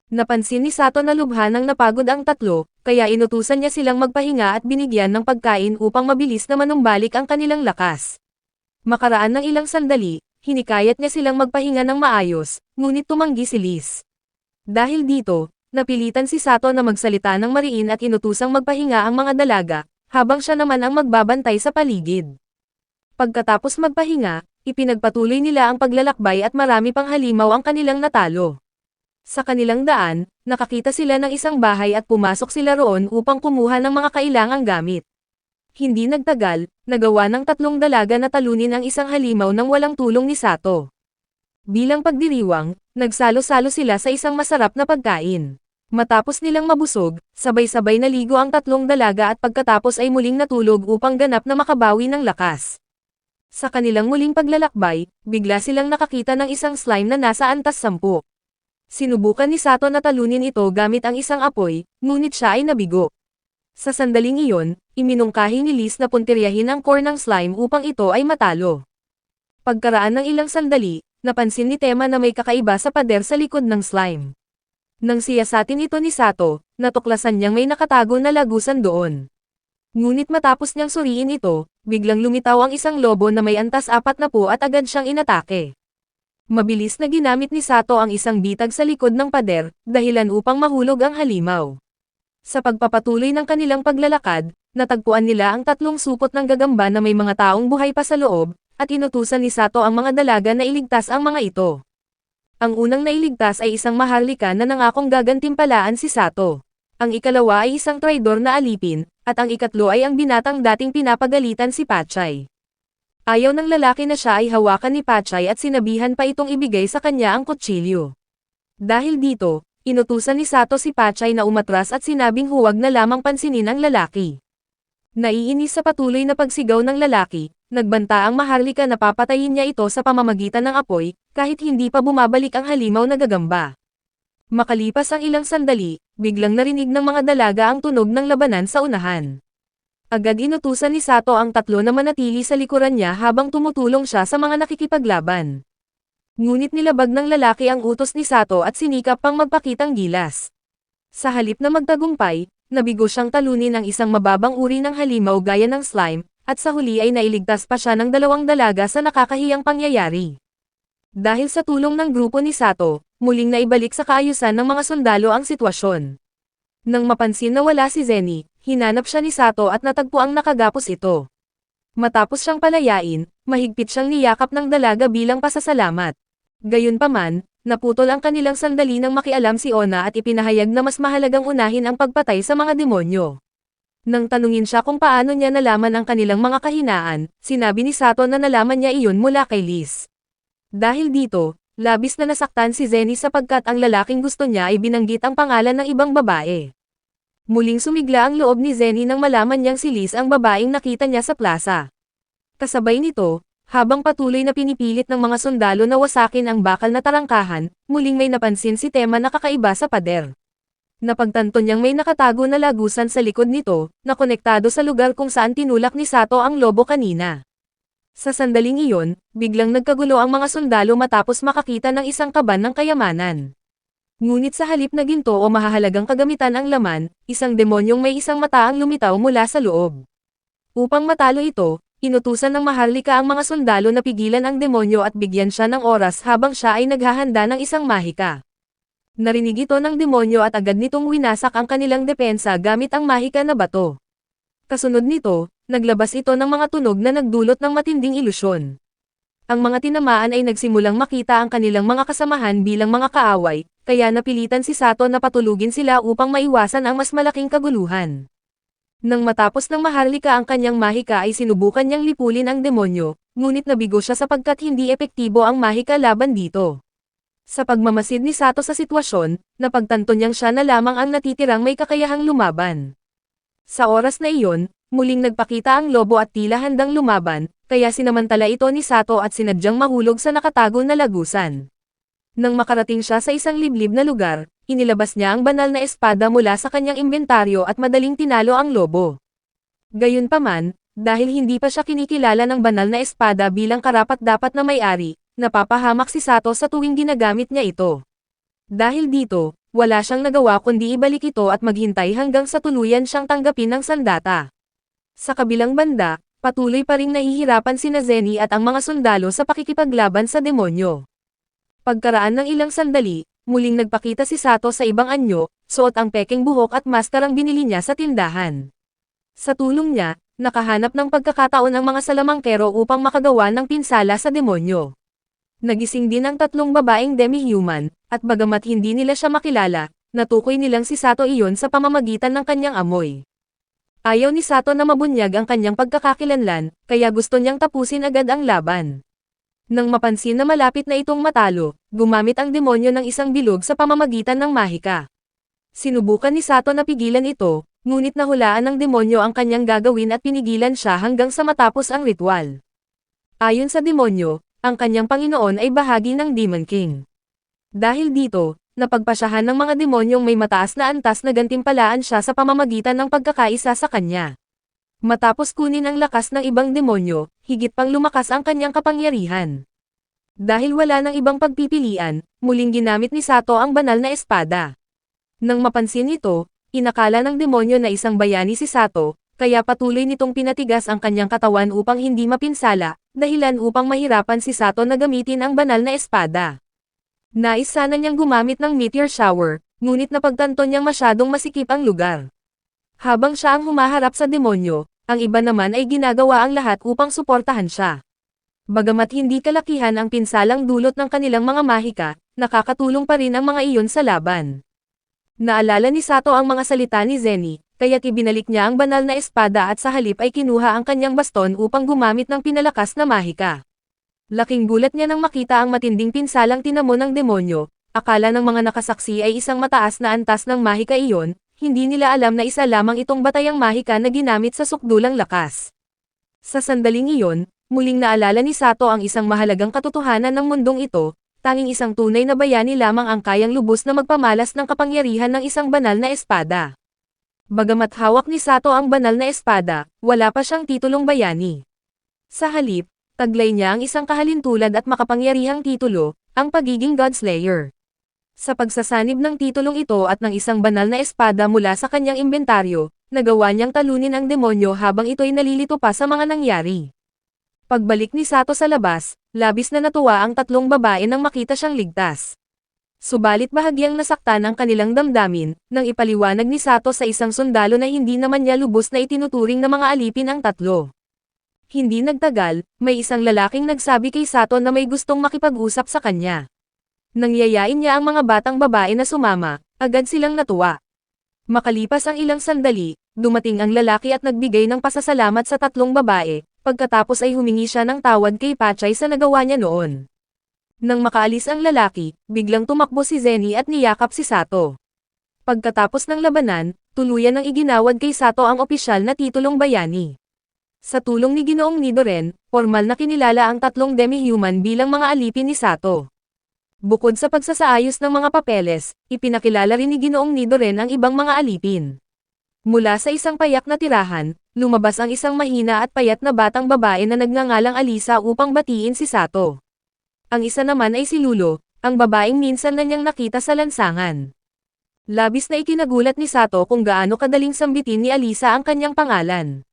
[SPEAKER 1] Napansin ni Sato na lubha nang napagod ang tatlo, kaya inutusan niya silang magpahinga at binigyan ng pagkain upang mabilis na manumbalik ang kanilang lakas. Makaraan ng ilang sandali, hinikayat niya silang magpahinga ng maayos, ngunit tumanggi si Liz. Dahil dito, napilitan si Sato na magsalita ng mariin at inutusang magpahinga ang mga dalaga, habang siya naman ang magbabantay sa paligid. Pagkatapos magpahinga, ipinagpatuloy nila ang paglalakbay at marami pang halimaw ang kanilang natalo. Sa kanilang daan, nakakita sila ng isang bahay at pumasok sila roon upang kumuha ng mga kailangang gamit. Hindi nagtagal, nagawa ng tatlong dalaga na talunin ang isang halimaw nang walang tulong ni Sato. Bilang pagdiriwang, nagsalo-salo sila sa isang masarap na pagkain. Matapos nilang mabusog, sabay-sabay naligo ang tatlong dalaga at pagkatapos ay muling natulog upang ganap na makabawi ng lakas. Sa kanilang muling paglalakbay, bigla silang nakakita ng isang slime na nasa antas 10. Sinubukan ni Sato na talunin ito gamit ang isang apoy, ngunit siya ay nabigo. Sa sandaling iyon, iminungkahi ni Liz na puntiryahin ang core ng slime upang ito ay matalo. Pagkaraan ng ilang sandali, napansin ni Tema na may kakaiba sa pader sa likod ng slime. Nang siyasatin ito ni Sato, natuklasan niyang may nakatago na lagusan doon. Ngunit matapos niyang suriin ito, biglang lumitaw ang isang lobo na may antas 40 at agad siyang inatake. Mabilis na ginamit ni Sato ang isang bitag sa likod ng pader, dahilan upang mahulog ang halimaw. Sa pagpapatuloy ng kanilang paglalakad, natagpuan nila ang tatlong supot ng gagamba na may mga taong buhay pa sa loob, at inutusan ni Sato ang mga dalaga na iligtas ang mga ito. Ang unang nailigtas ay isang maharlika na nangakong gagantimpalaan si Sato. Ang ikalawa ay isang traidor na alipin, at ang ikatlo ay ang binatang dating pinapagalitan si Pachay. Ayaw ng lalaki na siya ay hawakan ni Pachay at sinabihan pa itong ibigay sa kanya ang kutsilyo. Dahil dito, inutusan ni Sato si Pachay na umatras at sinabing huwag na lamang pansinin ang lalaki. Naiinis sa patuloy na pagsigaw ng lalaki, nagbanta ang maharlika na papatayin niya ito sa pamamagitan ng apoy, kahit hindi pa bumabalik ang halimaw na gagamba. Makalipas ang ilang sandali, biglang narinig ng mga dalaga ang tunog ng labanan sa unahan. Agad inutusan ni Sato ang tatlo na manatili sa likuran niya habang tumutulong siya sa mga nakikipaglaban. Ngunit nilabag ng lalaki ang utos ni Sato at sinikap pang magpakitang gilas. Sa halip na magtagumpay, nabigo siyang talunin ang isang mababang uri ng halimaw gaya ng slime, at sa huli ay nailigtas pa siya ng dalawang dalaga sa nakakahiyang pangyayari. Dahil sa tulong ng grupo ni Sato, muling naibalik sa kaayusan ng mga sundalo ang sitwasyon. Nang mapansin na wala si Zenny, hinanap siya ni Sato at natagpuang nakagapos ito. Matapos siyang palayain, mahigpit siyang niyakap ng dalaga bilang pasasalamat. Gayunpaman, naputol ang kanilang sandali nang makialam si Ona at ipinahayag na mas mahalagang unahin ang pagpatay sa mga demonyo. Nang tanungin siya kung paano niya nalaman ang kanilang mga kahinaan, sinabi ni Sato na nalaman niya iyon mula kay Liz. Dahil dito, labis na nasaktan si Zenny sapagkat ang lalaking gusto niya ay binanggit ang pangalan ng ibang babae. Muling sumigla ang loob ni Zenny nang malaman niyang si Liz ang babaeng nakita niya sa plaza. Kasabay nito, habang patuloy na pinipilit ng mga sundalo na wasakin ang bakal na tarangkahan, muling may napansin si Tema na kakaiba sa pader. Napagtanto niyang may nakatago na lagusan sa likod nito, na konektado sa lugar kung saan tinulak ni Sato ang lobo kanina. Sa sandaling iyon, biglang nagkagulo ang mga sundalo matapos makakita ng isang kaban ng kayamanan. Ngunit sa halip na ginto o mahahalagang kagamitan ang laman, isang demonyong may isang mata ang lumitaw mula sa loob. Upang matalo ito, inutusan ng maharlika ang mga sundalo na pigilan ang demonyo at bigyan siya ng oras habang siya ay naghahanda ng isang mahika. Narinig ito ng demonyo at agad nitong winasak ang kanilang depensa gamit ang mahika na bato. Kasunod nito, naglabas ito ng mga tunog na nagdulot ng matinding ilusyon. Ang mga tinamaan ay nagsimulang makita ang kanilang mga kasamahan bilang mga kaaway, kaya napilitan si Sato na patulugin sila upang maiwasan ang mas malaking kaguluhan. Nang matapos ng maharlika ang kanyang mahika ay sinubukan niyang lipulin ang demonyo, ngunit nabigo siya sapagkat hindi epektibo ang mahika laban dito. Sa pagmamasid ni Sato sa sitwasyon, napagtanto niyang siya na lamang ang natitirang may kakayahang lumaban. Sa oras na iyon, muling nagpakita ang lobo at tila handang lumaban, kaya sinamantala ito ni Sato at sinadyang mahulog sa nakatago na lagusan. Nang makarating siya sa isang liblib na lugar, inilabas niya ang banal na espada mula sa kanyang inventaryo at madaling tinalo ang lobo. Gayunpaman, dahil hindi pa siya kinikilala ng banal na espada bilang karapat-dapat na may-ari, napapahamak si Sato sa tuwing ginagamit niya ito. Dahil dito, wala siyang nagawa kundi ibalik ito at maghintay hanggang sa tuluyan siyang tanggapin ng sandata. Sa kabilang banda, patuloy pa ring nahihirapan sina Zenny at ang mga sundalo sa pakikipaglaban sa demonyo. Pagkaraan ng ilang sandali, muling nagpakita si Sato sa ibang anyo, suot ang peking buhok at maskarang binili niya sa tindahan. Sa tulong niya, nakahanap ng pagkakataon ang mga salamangkero upang makagawa ng pinsala sa demonyo. Nagising din ang tatlong babaeng demi-human, at bagamat hindi nila siya makilala, natukoy nilang si Sato iyon sa pamamagitan ng kanyang amoy. Ayaw ni Sato na mabunyag ang kanyang pagkakakilanlan, kaya gusto niyang tapusin agad ang laban. Nang mapansin na malapit na itong matalo, gumamit ang demonyo ng isang bilog sa pamamagitan ng mahika. Sinubukan ni Sato na pigilan ito, ngunit nahulaan ng demonyo ang kanyang gagawin at pinigilan siya hanggang sa matapos ang ritual. Ayon sa demonyo, ang kanyang Panginoon ay bahagi ng Demon King. Dahil dito, napagpasyahan ng mga demonyong may mataas na antas na gantimpalaan siya sa pamamagitan ng pagkakaisa sa kanya. Matapos kunin ang lakas ng ibang demonyo, higit pang lumakas ang kanyang kapangyarihan. Dahil wala ng ibang pagpipilian, muling ginamit ni Sato ang banal na espada. Nang mapansin ito, inakala ng demonyo na isang bayani si Sato, kaya patuloy nitong pinatigas ang kanyang katawan upang hindi mapinsala, dahilan upang mahirapan si Sato na gamitin ang banal na espada. Nais sana niyang gumamit ng meteor shower, ngunit napagtanto niyang masyadong masikip ang lugar. Habang siya ang humaharap sa demonyo, ang iba naman ay ginagawa ang lahat upang suportahan siya. Bagamat hindi kalakihan ang pinsalang dulot ng kanilang mga mahika, nakakatulong pa rin ang mga iyon sa laban. Naalala ni Sato ang mga salita ni Zenny, kaya't ibinalik niya ang banal na espada at sa halip ay kinuha ang kanyang baston upang gumamit ng pinalakas na mahika. Laking gulat niya nang makita ang matinding pinsalang tinamo ng demonyo, akala ng mga nakasaksi ay isang mataas na antas ng mahika iyon, hindi nila alam na isa lamang itong batayang mahika na ginamit sa sukdulang lakas. Sa sandaling iyon, muling naalala ni Sato ang isang mahalagang katotohanan ng mundong ito, tanging isang tunay na bayani lamang ang kayang lubos na magpamalas ng kapangyarihan ng isang banal na espada. Bagamat hawak ni Sato ang banal na espada, wala pa siyang titulong bayani. Sa halip, taglay niya ang isang kahalintulad at makapangyarihang titulo, ang pagiging Godslayer. Sa pagsasanib ng titulong ito at ng isang banal na espada mula sa kanyang inventaryo, nagawa niyang talunin ang demonyo habang ito'y nalilito pa sa mga nangyari. Pagbalik ni Sato sa labas, labis na natuwa ang tatlong babae nang makita siyang ligtas. Subalit bahagyang nasaktan ang kanilang damdamin, nang ipaliwanag ni Sato sa isang sundalo na hindi naman niya lubos na itinuturing na mga alipin ang tatlo. Hindi nagtagal, may isang lalaking nagsabi kay Sato na may gustong makipag-usap sa kanya. Nangyayain niya ang mga batang babae na sumama, agad silang natuwa. Makalipas ang ilang sandali, dumating ang lalaki at nagbigay ng pasasalamat sa tatlong babae, pagkatapos ay humingi siya ng tawad kay Pachay sa nagawa niya noon. Nang makaalis ang lalaki, biglang tumakbo si Zenny at niyakap si Sato. Pagkatapos ng labanan, tuluyan ng iginawad kay Sato ang opisyal na titulong bayani. Sa tulong ni Ginoong Nidoren, formal na kinilala ang tatlong demi-human bilang mga alipin ni Sato. Bukod sa pagsasaayos ng mga papeles, ipinakilala rin ni Ginoong Nidoren ang ibang mga alipin. Mula sa isang payak na tirahan, lumabas ang isang mahina at payat na batang babae na nagngangalang Alisa upang batiin si Sato. Ang isa naman ay si Lulo, ang babaeng minsan na niyang nakita sa lansangan. Labis na ikinagulat ni Sato kung gaano kadaling sambitin ni Alisa ang kanyang pangalan.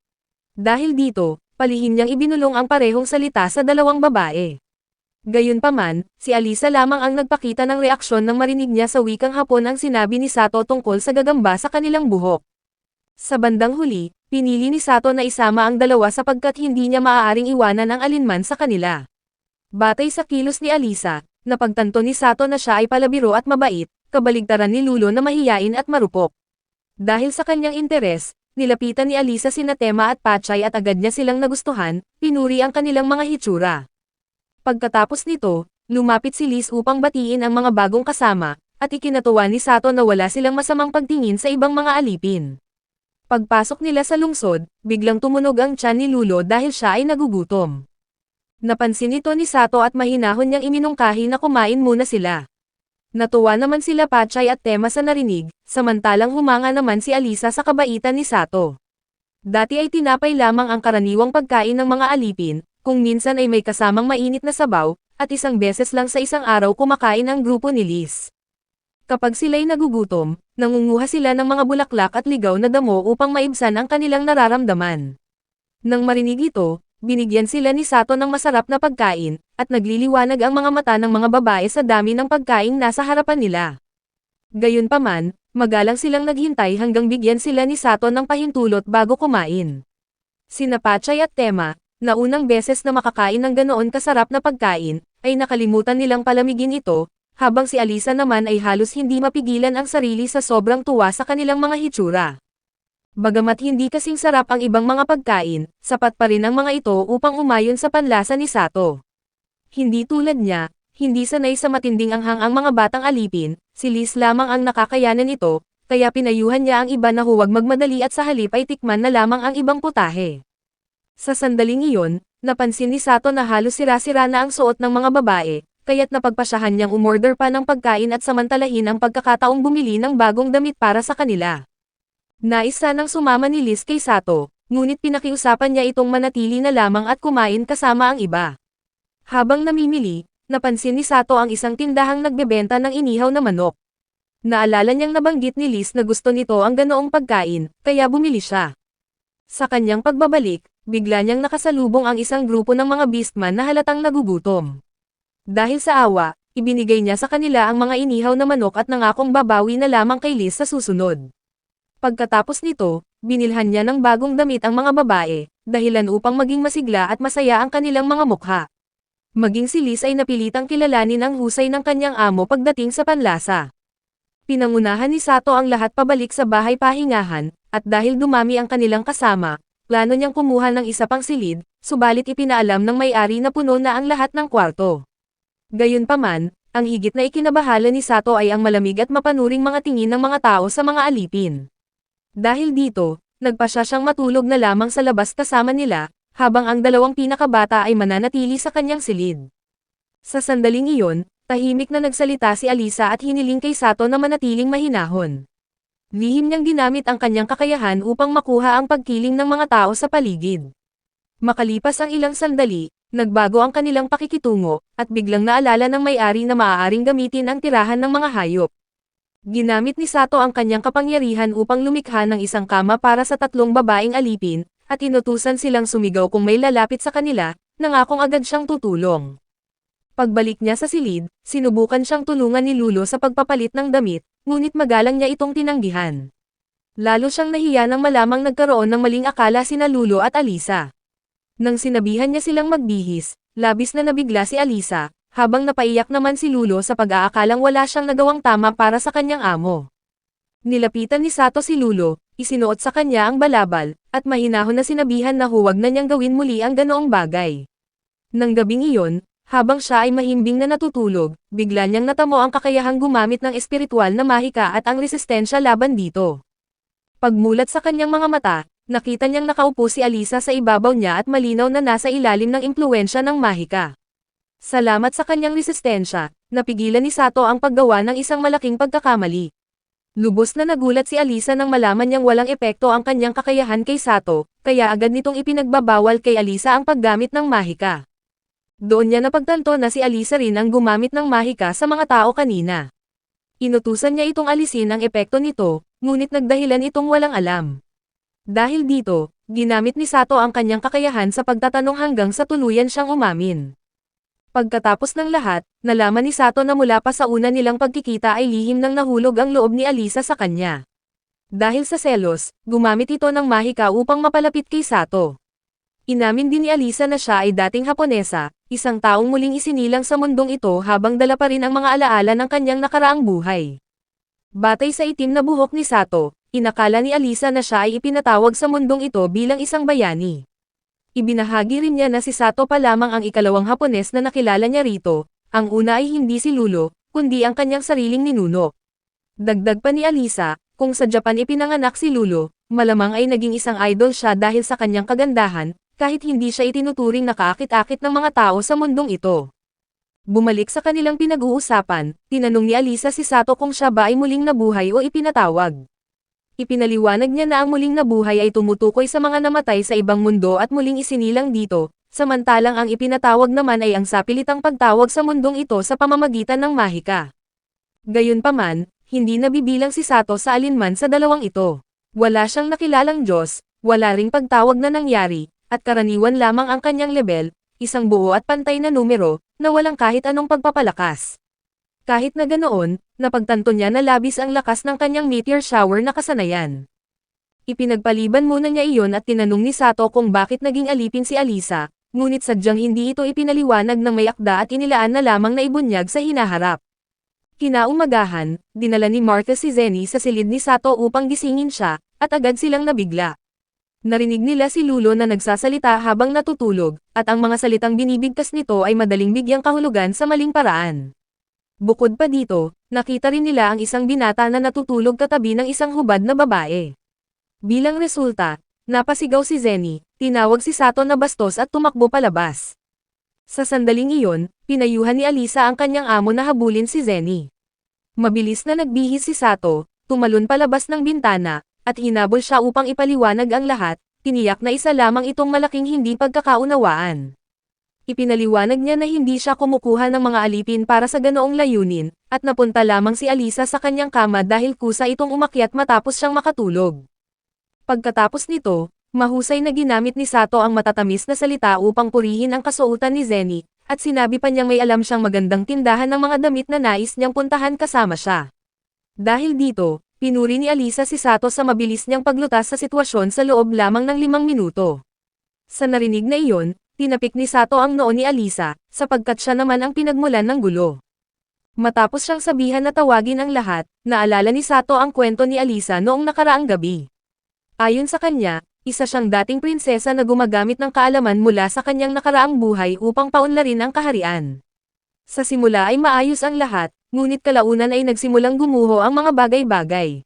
[SPEAKER 1] Dahil dito, palihim niyang ibinulong ang parehong salita sa dalawang babae. Gayunpaman, si Alisa lamang ang nagpakita ng reaksyon nang marinig niya sa wikang Hapon ang sinabi ni Sato tungkol sa gagamba sa kanilang buhok. Sa bandang huli, pinili ni Sato na isama ang dalawa sapagkat hindi niya maaaring iwanan ang alinman sa kanila. Batay sa kilos ni Alisa, napagtanto ni Sato na siya ay palabiro at mabait, kabaligtaran ni Lulo na mahiyain at marupok. Dahil sa kanyang interes, nilapitan ni Alisa sina Tema at Pachay at agad niya silang nagustuhan, pinuri ang kanilang mga hitsura. Pagkatapos nito, lumapit si Liz upang batiin ang mga bagong kasama, at ikinatuwa ni Sato na wala silang masamang pagtingin sa ibang mga alipin. Pagpasok nila sa lungsod, biglang tumunog ang tiyan ni Lulo dahil siya ay nagugutom. Napansin ito ni Sato at mahinahon niyang iminungkahi na kumain muna sila. Natuwa naman sila Pachay at Tema sa narinig, samantalang humanga naman si Alisa sa kabaitan ni Sato. Dati ay tinapay lamang ang karaniwang pagkain ng mga alipin, kung minsan ay may kasamang mainit na sabaw, at isang beses lang sa isang araw kumakain ang grupo ni Liz. Kapag sila'y nagugutom, nangunguha sila ng mga bulaklak at ligaw na damo upang maibsan ang kanilang nararamdaman. Nang marinig ito, binigyan sila ni Sato ng masarap na pagkain, at nagliliwanag ang mga mata ng mga babae sa dami ng pagkaing nasa harapan nila. Gayunpaman, magalang silang naghintay hanggang bigyan sila ni Sato ng pahintulot bago kumain. Sina Pachay at Tema, na unang beses na makakain ng ganoon kasarap na pagkain, ay nakalimutan nilang palamigin ito, habang si Alisa naman ay halos hindi mapigilan ang sarili sa sobrang tuwa sa kanilang mga hitsura. Bagamat hindi kasing sarap ang ibang mga pagkain, sapat pa rin ang mga ito upang umayon sa panlasa ni Sato. Hindi tulad niya, hindi sanay sa matinding anghang ang mga batang alipin, si Liz lamang ang nakakayanan ito, kaya pinayuhan niya ang iba na huwag magmadali at sa halip ay tikman na lamang ang ibang putahe. Sa sandaling iyon, napansin ni Sato na halos sira-sira na ang suot ng mga babae, kaya't napagpasyahan niyang umorder pa ng pagkain at samantalahin ang pagkakataong bumili ng bagong damit para sa kanila. Nais sanang sumama ni Liz kay Sato, ngunit pinakiusapan niya itong manatili na lamang at kumain kasama ang iba. Habang namimili, napansin ni Sato ang isang tindahang nagbebenta ng inihaw na manok. Naalala niyang nabanggit ni Liz na gusto nito ang ganoong pagkain, kaya bumili siya. Sa kanyang pagbabalik, bigla niyang nakasalubong ang isang grupo ng mga beastman na halatang nagugutom. Dahil sa awa, ibinigay niya sa kanila ang mga inihaw na manok at nangakong babawi na lamang kay Liz sa susunod. Pagkatapos nito, binilhan niya ng bagong damit ang mga babae, dahilan upang maging masigla at masaya ang kanilang mga mukha. Maging si Liz ay napilitang kilalanin ang husay ng kanyang amo pagdating sa panlasa. Pinangunahan ni Sato ang lahat pabalik sa bahay pahingahan, at dahil dumami ang kanilang kasama, plano niyang kumuha ng isa pang silid, subalit ipinaalam ng may-ari na puno na ang lahat ng kwarto. Gayunpaman, ang higit na ikinabahala ni Sato ay ang malamig at mapanuring mga tingin ng mga tao sa mga alipin. Dahil dito, nagpasya siyang matulog na lamang sa labas kasama nila, habang ang dalawang pinakabata ay mananatili sa kanyang silid. Sa sandaling iyon, tahimik na nagsalita si Alisa at hiniling kay Sato na manatiling mahinahon. Lihim niyang ginamit ang kanyang kakayahan upang makuha ang pagkiling ng mga tao sa paligid. Makalipas ang ilang sandali, nagbago ang kanilang pakikitungo, at biglang naalala ng may-ari na maaaring gamitin ang tirahan ng mga hayop. Ginamit ni Sato ang kanyang kapangyarihan upang lumikha ng isang kama para sa tatlong babaeng alipin, at inutusan silang sumigaw kung may lalapit sa kanila, nangakong agad siyang tutulong. Pagbalik niya sa silid, sinubukan siyang tulungan ni Lulo sa pagpapalit ng damit, ngunit magalang niya itong tinanggihan. Lalo siyang nahiya nang malamang nagkaroon ng maling akala sina Lulo at Alisa. Nang sinabihan niya silang magbihis, labis na nabigla si Alisa, habang napaiyak naman si Lulo sa pag-aakalang wala siyang nagawang tama para sa kanyang amo. Nilapitan ni Sato si Lulo, isinuot sa kanya ang balabal, at mahinahon na sinabihan na huwag na niyang gawin muli ang ganoong bagay. Nang gabing iyon, habang siya ay mahimbing na natutulog, bigla niyang natamo ang kakayahang gumamit ng espiritual na mahika at ang resistensya laban dito. Pagmulat sa kanyang mga mata, nakita niyang nakaupo si Alisa sa ibabaw niya at malinaw na nasa ilalim ng impluwensya ng mahika. Salamat sa kanyang resistensya, napigilan ni Sato ang paggawa ng isang malaking pagkakamali. Lubos na nagulat si Alisa nang malaman niyang walang epekto ang kanyang kakayahan kay Sato, kaya agad nitong ipinagbabawal kay Alisa ang paggamit ng mahika. Doon niya napagtanto na si Alisa rin ang gumamit ng mahika sa mga tao kanina. Inutusan niya itong alisin ang epekto nito, ngunit nagdahilan itong walang alam. Dahil dito, ginamit ni Sato ang kanyang kakayahan sa pagtatanong hanggang sa tuluyan siyang umamin. Pagkatapos ng lahat, nalaman ni Sato na mula pa sa una nilang pagkikita ay lihim nang nahulog ang loob ni Alisa sa kanya. Dahil sa selos, gumamit ito ng mahika upang mapalapit kay Sato. Inamin din ni Alisa na siya ay dating Haponesa, isang taong muling isinilang sa mundong ito habang dala pa rin ang mga alaala ng kanyang nakaraang buhay. Batay sa itim na buhok ni Sato, inakala ni Alisa na siya ay ipinatawag sa mundong ito bilang isang bayani. Ibinahagi rin niya na si Sato pa lamang ang ikalawang Hapones na nakilala niya rito, ang una ay hindi si Lulo, kundi ang kanyang sariling ninuno. Dagdag pa ni Alisa, kung sa Japan ipinanganak si Lulo, malamang ay naging isang idol siya dahil sa kanyang kagandahan, kahit hindi siya itinuturing na kaakit-akit ng mga tao sa mundong ito. Bumalik sa kanilang pinag-uusapan, tinanong ni Alisa si Sato kung siya ba ay muling nabuhay o ipinatawag. Ipinaliwanag niya na ang muling nabuhay ay tumutukoy sa mga namatay sa ibang mundo at muling isinilang dito, samantalang ang ipinatawag naman ay ang sapilitang pagtawag sa mundong ito sa pamamagitan ng mahika. Gayunpaman, hindi nabibilang si Sato sa alinman sa dalawang ito. Wala siyang nakilalang Diyos, wala ring pagtawag na nangyari, at karaniwan lamang ang kanyang level, isang buo at pantay na numero, na walang kahit anong pagpapalakas. Kahit na ganoon, napagtanto niya na labis ang lakas ng kanyang meteor shower na kasanayan. Ipinagpaliban muna niya iyon at tinanong ni Sato kung bakit naging alipin si Alisa, ngunit sadyang hindi ito ipinaliwanag ng may akda at inilaan na lamang na ibunyag sa hinaharap. Kinaumagahan, dinala ni Martha si Zenny sa silid ni Sato upang gisingin siya, at agad silang nabigla. Narinig nila si Lulo na nagsasalita habang natutulog, at ang mga salitang binibigkas nito ay madaling bigyang kahulugan sa maling paraan. Bukod pa dito, nakita rin nila ang isang binata na natutulog katabi ng isang hubad na babae. Bilang resulta, napasigaw si Zenny, tinawag si Sato na bastos at tumakbo palabas. Sa sandaling iyon, pinayuhan ni Alisa ang kanyang amo na habulin si Zenny. Mabilis na nagbihis si Sato, tumalon palabas ng bintana, at hinabol siya upang ipaliwanag ang lahat, tiniyak na isa lamang itong malaking hindi pagkakaunawaan. Ipinaliwanag niya na hindi siya kumukuha ng mga alipin para sa ganoong layunin, at napunta lamang si Alisa sa kanyang kama dahil kusa itong umakyat matapos siyang makatulog. Pagkatapos nito, mahusay na ginamit ni Sato ang matatamis na salita upang purihin ang kasuotan ni Zenny, at sinabi pa niyang may alam siyang magandang tindahan ng mga damit na nais niyang puntahan kasama siya. Dahil dito, pinuri ni Alisa si Sato sa mabilis niyang paglutas sa sitwasyon sa loob lamang ng 5 minuto. Sa narinig na iyon, tinapik ni Sato ang noo ni Alisa, sapagkat siya naman ang pinagmulan ng gulo. Matapos siyang sabihan na tawagin ang lahat, naalala ni Sato ang kwento ni Alisa noong nakaraang gabi. Ayon sa kanya, isa siyang dating prinsesa na gumagamit ng kaalaman mula sa kanyang nakaraang buhay upang paunlarin ang kaharian. Sa simula ay maayos ang lahat, ngunit kalaunan ay nagsimulang gumuho ang mga bagay-bagay.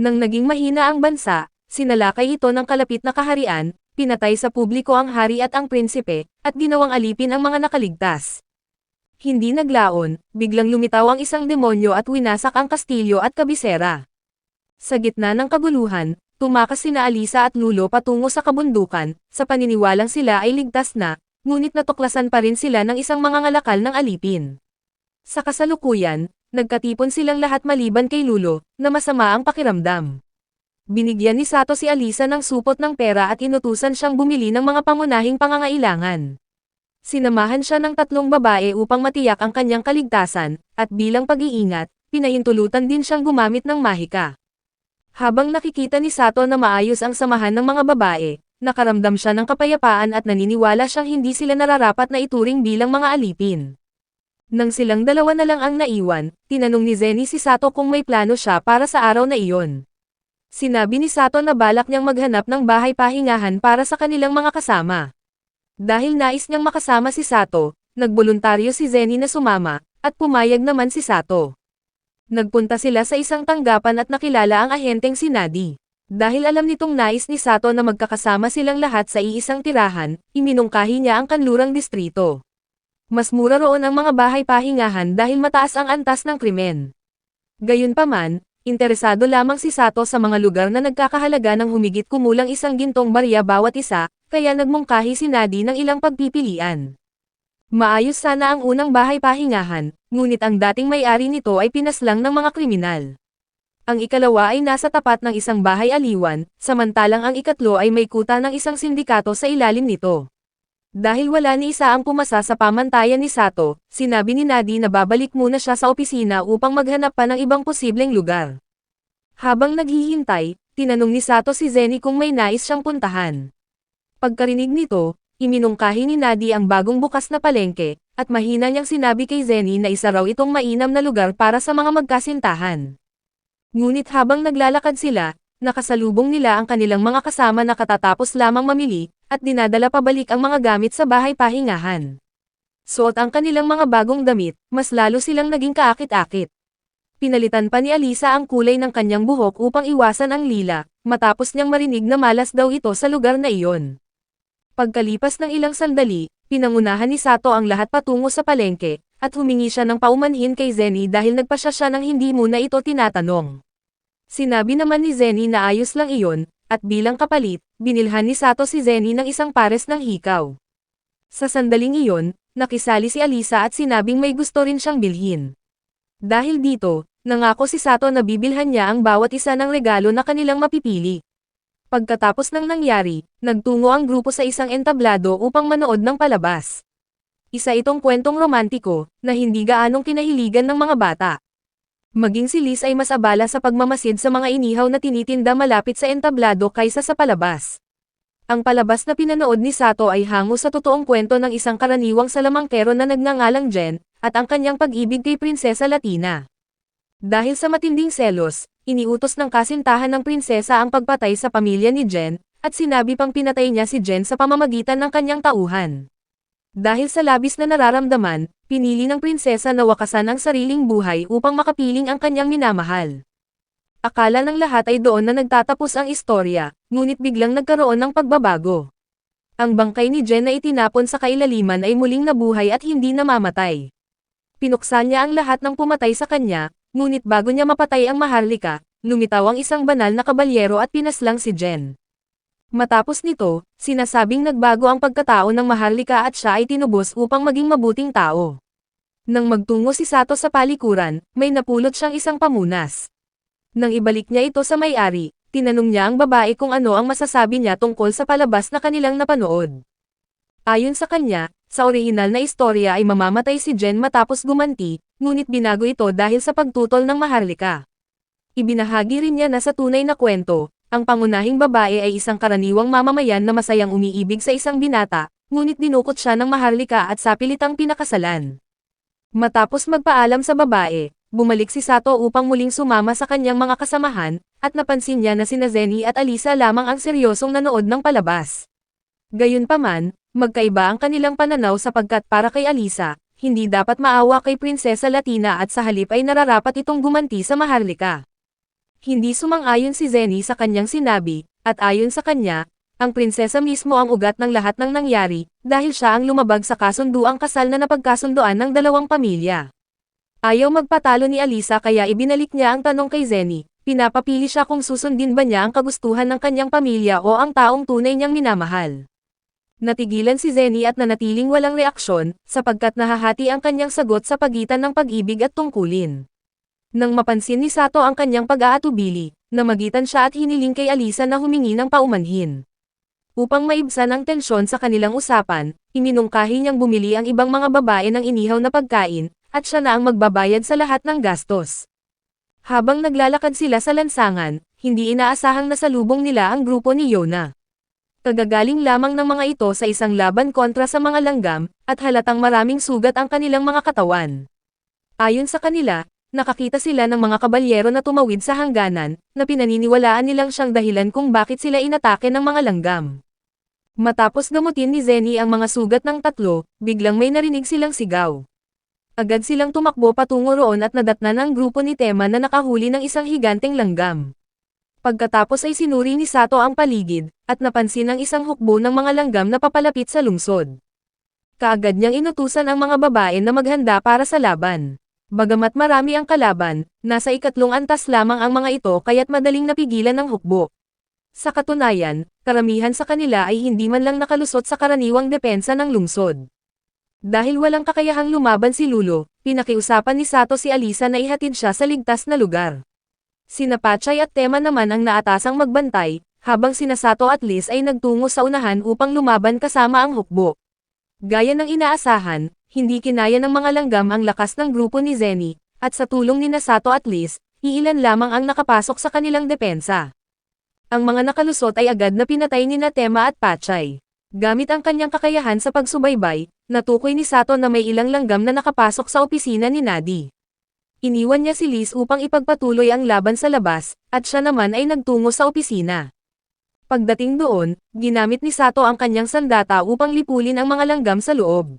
[SPEAKER 1] Nang naging mahina ang bansa, sinalakay ito ng kalapit na kaharian, pinatay sa publiko ang hari at ang prinsipe, at ginawang alipin ang mga nakaligtas. Hindi naglaon, biglang lumitaw ang isang demonyo at winasak ang kastilyo at kabisera. Sa gitna ng kaguluhan, tumakas sina Alisa at Lulo patungo sa kabundukan, sa paniniwalang sila ay ligtas na, ngunit natuklasan pa rin sila ng isang mangangalakal ng alipin. Sa kasalukuyan, nagkatipon silang lahat maliban kay Lulo, na masama ang pakiramdam. Binigyan ni Sato si Alisa ng supot ng pera at inutusan siyang bumili ng mga pangunahing pangangailangan. Sinamahan siya ng 3 babae upang matiyak ang kanyang kaligtasan, at bilang pag-iingat, pinahintulutan din siyang gumamit ng mahika. Habang nakikita ni Sato na maayos ang samahan ng mga babae, nakaramdam siya ng kapayapaan at naniniwala siyang hindi sila nararapat na ituring bilang mga alipin. Nang silang dalawa na lang ang naiwan, tinanong ni Zenny si Sato kung may plano siya para sa araw na iyon. Sinabi ni Sato na balak niyang maghanap ng bahay pahingahan para sa kanilang mga kasama. Dahil nais niyang makasama si Sato, nagboluntaryo si Zenny na sumama, at pumayag naman si Sato. Nagpunta sila sa isang tanggapan at nakilala ang ahenteng si Nadi. Dahil alam nitong nais ni Sato na magkakasama silang lahat sa iisang tirahan, iminungkahi niya ang kanlurang distrito. Mas mura roon ang mga bahay pahingahan dahil mataas ang antas ng krimen. Gayunpaman, interesado lamang si Sato sa mga lugar na nagkakahalaga ng humigit kumulang 1 gintong barya bawat isa, kaya nagmungkahi si Nadi ng ilang pagpipilian. Maayos sana ang unang bahay pahingahan, ngunit ang dating may-ari nito ay pinaslang ng mga kriminal. Ang ikalawa ay nasa tapat ng isang bahay aliwan, samantalang ang ikatlo ay may kuta ng isang sindikato sa ilalim nito. Dahil wala ni isa ang pumasa sa pamantayan ni Sato, sinabi ni Nadi na babalik muna siya sa opisina upang maghanap pa ng ibang posibleng lugar. Habang naghihintay, tinanong ni Sato si Zenny kung may nais siyang puntahan. Pagkarinig nito, iminungkahi ni Nadi ang bagong bukas na palengke, at mahina niyang sinabi kay Zenny na isa raw itong mainam na lugar para sa mga magkasintahan. Ngunit habang naglalakad sila, nakasalubong nila ang kanilang mga kasama na katatapos lamang mamili, at dinadala pabalik ang mga gamit sa bahay pahingahan. Suot ang kanilang mga bagong damit, mas lalo silang naging kaakit-akit. Pinalitan pa ni Alisa ang kulay ng kanyang buhok upang iwasan ang lila, matapos niyang marinig na malas daw ito sa lugar na iyon. Pagkalipas ng ilang sandali, pinangunahan ni Sato ang lahat patungo sa palengke, at humingi siya ng paumanhin kay Zenny dahil nagpasya siya ng hindi muna ito tinatanong. Sinabi naman ni Zenny na ayos lang iyon, at bilang kapalit, binilhan ni Sato si Zenny ng isang pares ng hikaw. Sa sandaling iyon, nakisali si Alisa at sinabing may gusto rin siyang bilhin. Dahil dito, nangako si Sato na bibilhan niya ang bawat isa ng regalo na kanilang mapipili. Pagkatapos ng nangyari, nagtungo ang grupo sa isang entablado upang manood ng palabas. Isa itong kwentong romantiko, na hindi gaanong kinahiligan ng mga bata. Maging si Liz ay mas abala sa pagmamasid sa mga inihaw na tinitinda malapit sa entablado kaysa sa palabas. Ang palabas na pinanood ni Sato ay hango sa totoong kwento ng isang karaniwang salamangkero na nagngangalang Jen, at ang kanyang pag-ibig kay Prinsesa Latina. Dahil sa matinding selos, iniutos ng kasintahan ng prinsesa ang pagpatay sa pamilya ni Jen, at sinabi pang pinatay niya si Jen sa pamamagitan ng kanyang tauhan. Dahil sa labis na nararamdaman, pinili ng prinsesa na wakasan ang sariling buhay upang makapiling ang kanyang minamahal. Akala ng lahat ay doon na nagtatapos ang istorya, ngunit biglang nagkaroon ng pagbabago. Ang bangkay ni Jen na itinapon sa kailaliman ay muling nabuhay at hindi namamatay. Pinuksan niya ang lahat ng pumatay sa kanya, ngunit bago niya mapatay ang Maharlika, lumitaw ang isang banal na kabalyero at pinaslang si Jen. Matapos nito, sinasabing nagbago ang pagkatao ng Maharlika at siya ay tinubos upang maging mabuting tao. Nang magtungo si Sato sa palikuran, may napulot siyang isang pamunas. Nang ibalik niya ito sa may-ari, tinanong niya ang babae kung ano ang masasabi niya tungkol sa palabas na kanilang napanood. Ayon sa kanya, sa orihinal na istorya ay mamamatay si Jen matapos gumanti, ngunit binago ito dahil sa pagtutol ng Maharlika. Ibinahagi rin niya na sa tunay na kwento, ang pangunahing babae ay isang karaniwang mamamayan na masayang umiibig sa isang binata, ngunit dinukot siya ng Maharlika at sapilitang pinakasalan. Matapos magpaalam sa babae, bumalik si Sato upang muling sumama sa kanyang mga kasamahan, at napansin niya na sina Zenny at Alisa lamang ang seryosong nanood ng palabas. Gayunpaman, magkaiba ang kanilang pananaw sapagkat para kay Alisa, hindi dapat maawa kay Prinsesa Latina at sa halip ay nararapat itong gumanti sa Maharlika. Hindi sumang-ayon si Zenny sa kanyang sinabi, at ayon sa kanya, ang prinsesa mismo ang ugat ng lahat ng nangyari, dahil siya ang lumabag sa kasunduang kasal na napagkasunduan ng dalawang pamilya. Ayaw magpatalo ni Alisa kaya ibinalik niya ang tanong kay Zenny, pinapapili siya kung susundin ba niya ang kagustuhan ng kanyang pamilya o ang taong tunay niyang minamahal. Natigilan si Zenny at nanatiling walang reaksyon, sapagkat nahahati ang kanyang sagot sa pagitan ng pag-ibig at tungkulin. Nang mapansin ni Sato ang kanyang pag-aatubili, namagitan siya at hiniling kay Alisa na humingi ng paumanhin. Upang maibsan ang tensyon sa kanilang usapan, iminungkahi niyang bumili ang ibang mga babae ng inihaw na pagkain, at siya na ang magbabayad sa lahat ng gastos. Habang naglalakad sila sa lansangan, hindi inaasahang nasalubong nila ang grupo ni Yona. Kagagaling lamang ng mga ito sa isang laban kontra sa mga langgam, at halatang maraming sugat ang kanilang mga katawan. Ayon sa kanila, nakakita sila ng mga kabalyero na tumawid sa hangganan, na pinaniniwalaan nilang siyang dahilan kung bakit sila inatake ng mga langgam. Matapos gamutin ni Zenny ang mga sugat ng tatlo, biglang may narinig silang sigaw. Agad silang tumakbo patungo roon at nadatnan ang grupo ni Tema na nakahuli ng isang higanteng langgam. Pagkatapos ay sinuri ni Sato ang paligid, at napansin ang isang hukbo ng mga langgam na papalapit sa lungsod. Kaagad niyang inutusan ang mga babae na maghanda para sa laban. Bagamat marami ang kalaban, nasa ikatlong antas lamang ang mga ito kaya't madaling napigilan ng hukbo. Sa katunayan, karamihan sa kanila ay hindi man lang nakalusot sa karaniwang depensa ng lungsod. Dahil walang kakayahang lumaban si Lulo, pinakiusapan ni Sato si Alisa na ihatid siya sa ligtas na lugar. Sina Pachay at Tema naman ang naatasang magbantay, habang sina Sato at Liz ay nagtungo sa unahan upang lumaban kasama ang hukbo. Gaya ng inaasahan, hindi kinaya ng mga langgam ang lakas ng grupo ni Zenny, at sa tulong ni Sato at Liz, iilan lamang ang nakapasok sa kanilang depensa. Ang mga nakalusot ay agad na pinatay ni Tema at Pachay. Gamit ang kanyang kakayahan sa pagsubaybay, natukoy ni Sato na may ilang langgam na nakapasok sa opisina ni Nadi. Iniwan niya si Liz upang ipagpatuloy ang laban sa labas, at siya naman ay nagtungo sa opisina. Pagdating doon, ginamit ni Sato ang kanyang sandata upang lipulin ang mga langgam sa loob.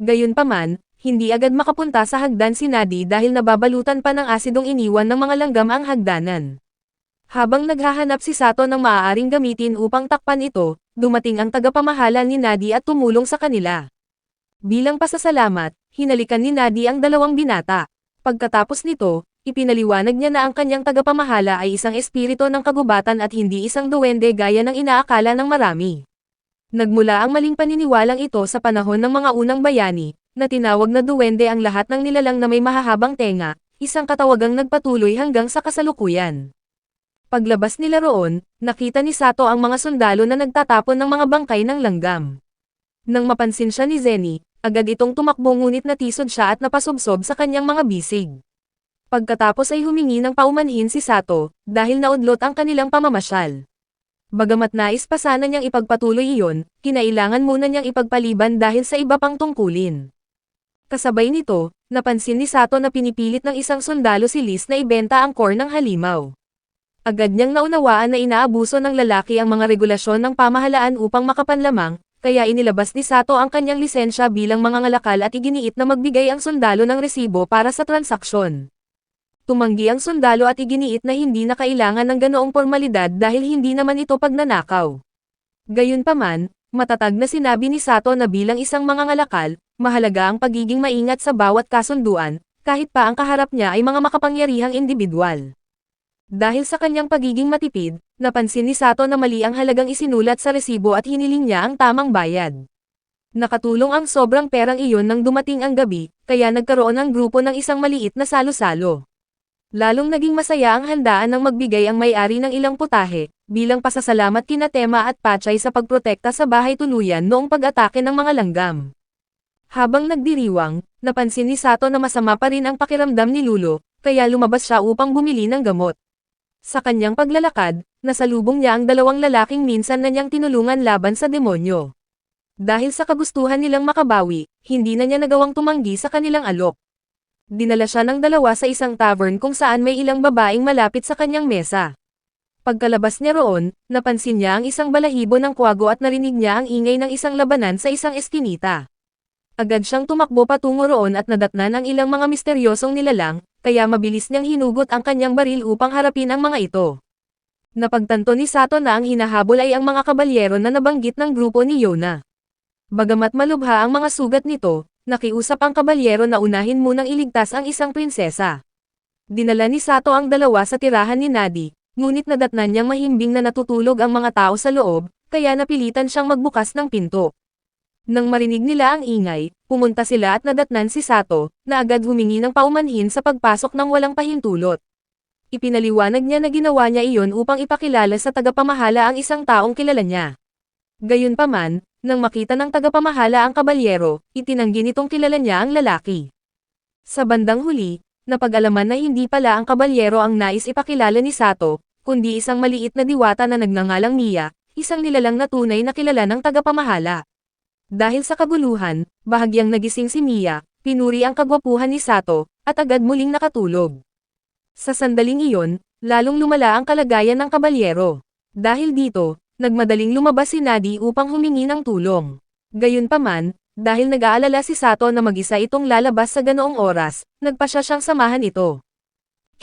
[SPEAKER 1] Gayunpaman, hindi agad makapunta sa hagdan si Nadi dahil nababalutan pa ng asidong iniwan ng mga langgam ang hagdanan. Habang naghahanap si Sato ng maaaring gamitin upang takpan ito, dumating ang tagapamahala ni Nadi at tumulong sa kanila. Bilang pasasalamat, hinalikan ni Nadi ang dalawang binata. Pagkatapos nito, ipinaliwanag niya na ang kanyang tagapamahala ay isang espiritu ng kagubatan at hindi isang duwende gaya ng inaakala ng marami. Nagmula ang maling paniniwalang ito sa panahon ng mga unang bayani, na tinawag na duwende ang lahat ng nilalang na may mahahabang tenga, isang katawagang nagpatuloy hanggang sa kasalukuyan. Paglabas nila roon, nakita ni Sato ang mga sundalo na nagtatapon ng mga bangkay ng langgam. Nang mapansin siya ni Zenny, agad itong tumakbo ngunit natisod siya at napasubsob sa kanyang mga bisig. Pagkatapos ay humingi ng paumanhin si Sato, dahil naudlot ang kanilang pamamasyal. Bagamat nais pa sana niyang ipagpatuloy iyon, kinailangan muna niyang ipagpaliban dahil sa iba pang tungkulin. Kasabay nito, napansin ni Sato na pinipilit ng isang sundalo si Liz na ibenta ang core ng halimaw. Agad niyang naunawaan na inaabuso ng lalaki ang mga regulasyon ng pamahalaan upang makapanlamang, kaya inilabas ni Sato ang kanyang lisensya bilang mangangalakal at iginiit na magbigay ang sundalo ng resibo para sa transaksyon. Tumanggi ang sundalo at iginiit na hindi na kailangan ng ganoong formalidad dahil hindi naman ito pagnanakaw. Gayunpaman, matatag na sinabi ni Sato na bilang isang mangangalakal, mahalaga ang pagiging maingat sa bawat kasunduan, kahit pa ang kaharap niya ay mga makapangyarihang individual. Dahil sa kanyang pagiging matipid, napansin ni Sato na mali ang halagang isinulat sa resibo at hiniling niya ang tamang bayad. Nakatulong ang sobrang perang iyon nang dumating ang gabi, kaya nagkaroon ang grupo ng isang maliit na salo-salo. Lalong naging masaya ang handaan ng magbigay ang may-ari ng ilang putahe, bilang pasasalamat kina Tema at Pachay sa pagprotekta sa bahay tuluyan noong pag-atake ng mga langgam. Habang nagdiriwang, napansin ni Sato na masama pa rin ang pakiramdam ni Lulo, kaya lumabas siya upang bumili ng gamot. Sa kanyang paglalakad, nasalubong niya ang dalawang lalaking minsan na niyang tinulungan laban sa demonyo. Dahil sa kagustuhan nilang makabawi, hindi na niya nagawang tumanggi sa kanilang alok. Dinala siya ng dalawa sa isang tavern kung saan may ilang babaeng malapit sa kanyang mesa. Pagkalabas niya roon, napansin niya ang isang balahibo ng kwago at narinig niya ang ingay ng isang labanan sa isang eskinita. Agad siyang tumakbo patungo roon at nadatnan ang ilang mga misteryosong nilalang, kaya mabilis niyang hinugot ang kanyang baril upang harapin ang mga ito. Napagtanto ni Sato na ang hinahabol ay ang mga kabalyero na nabanggit ng grupo ni Yona. Bagamat malubha ang mga sugat nito, nakiusap ang kabalyero na unahin munang iligtas ang isang prinsesa. Dinala ni Sato ang dalawa sa tirahan ni Nadi, ngunit nadatnan niyang mahimbing na natutulog ang mga tao sa loob, kaya napilitan siyang magbukas ng pinto. Nang marinig nila ang ingay, pumunta sila at nadatnan si Sato, na agad humingi ng paumanhin sa pagpasok ng walang pahintulot. Ipinaliwanag niya na ginawa niya iyon upang ipakilala sa tagapamahala ang isang taong kilala niya. Gayunpaman, nang makita ng tagapamahala ang kabalyero, itinanggi nitong kilala niya ang lalaki. Sa bandang huli, napag-alaman na hindi pala ang kabalyero ang nais ipakilala ni Sato, kundi isang maliit na diwata na nagngangalang Mia, isang nilalang na tunay na kilala ng tagapamahala. Dahil sa kaguluhan, bahagyang nagising si Mia, pinuri ang kagwapuhan ni Sato, at agad muling nakatulog. Sa sandaling iyon, lalong lumala ang kalagayan ng kabalyero. Dahil dito, nagmadaling lumabas si Nadi upang humingi ng tulong. Gayunpaman, dahil nag-aalala si Sato na mag-isa itong lalabas sa ganoong oras, nagpasya siyang samahan ito.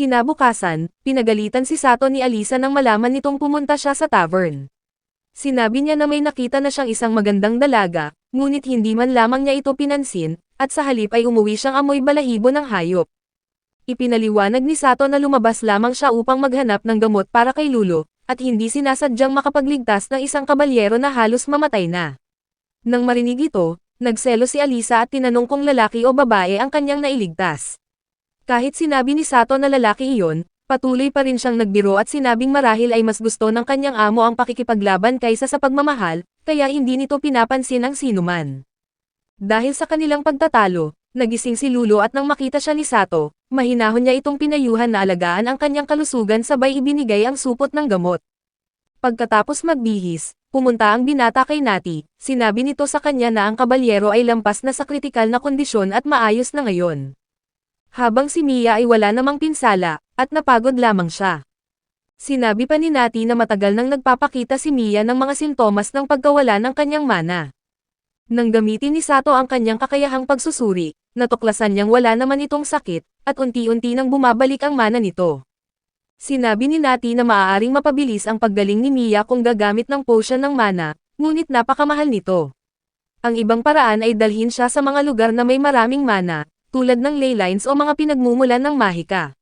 [SPEAKER 1] Kinabukasan, pinagalitan si Sato ni Alisa nang malaman nitong pumunta siya sa tavern. Sinabi niya na may nakita na siyang isang magandang dalaga, ngunit hindi man lamang niya ito pinansin, at sa halip ay umuwi siyang amoy balahibo ng hayop. Ipinaliwanag ni Sato na lumabas lamang siya upang maghanap ng gamot para kay Lulo, at hindi sinasadyang makapagligtas ng isang kabalyero na halos mamatay na. Nang marinig ito, nagselo si Alisa at tinanong kung lalaki o babae ang kanyang nailigtas. Kahit sinabi ni Sato na lalaki iyon, patuloy pa rin siyang nagbiro at sinabing marahil ay mas gusto ng kanyang amo ang pakikipaglaban kaysa sa pagmamahal, kaya hindi nito pinapansin ang sinuman. Dahil sa kanilang pagtatalo, nagising si Lulo at nang makita siya ni Sato, mahinahon niya itong pinayuhan na alagaan ang kanyang kalusugan sabay ibinigay ang supot ng gamot. Pagkatapos magbihis, pumunta ang binata kay Nati, sinabi nito sa kanya na ang kabalyero ay lampas na sa kritikal na kondisyon at maayos na ngayon. Habang si Mia ay wala namang pinsala, at napagod lamang siya. Sinabi pa ni Nati na matagal nang nagpapakita si Mia ng mga sintomas ng pagkawala ng kanyang mana. Nang gamitin ni Sato ang kanyang kakayahang pagsusuri, natuklasan niyang wala naman itong sakit, at unti-unti nang bumabalik ang mana nito. Sinabi ni Nati na maaaring mapabilis ang paggaling ni Mia kung gagamit ng potion ng mana, ngunit napakamahal nito. Ang ibang paraan ay dalhin siya sa mga lugar na may maraming mana, tulad ng ley lines o mga pinagmumulan ng mahika.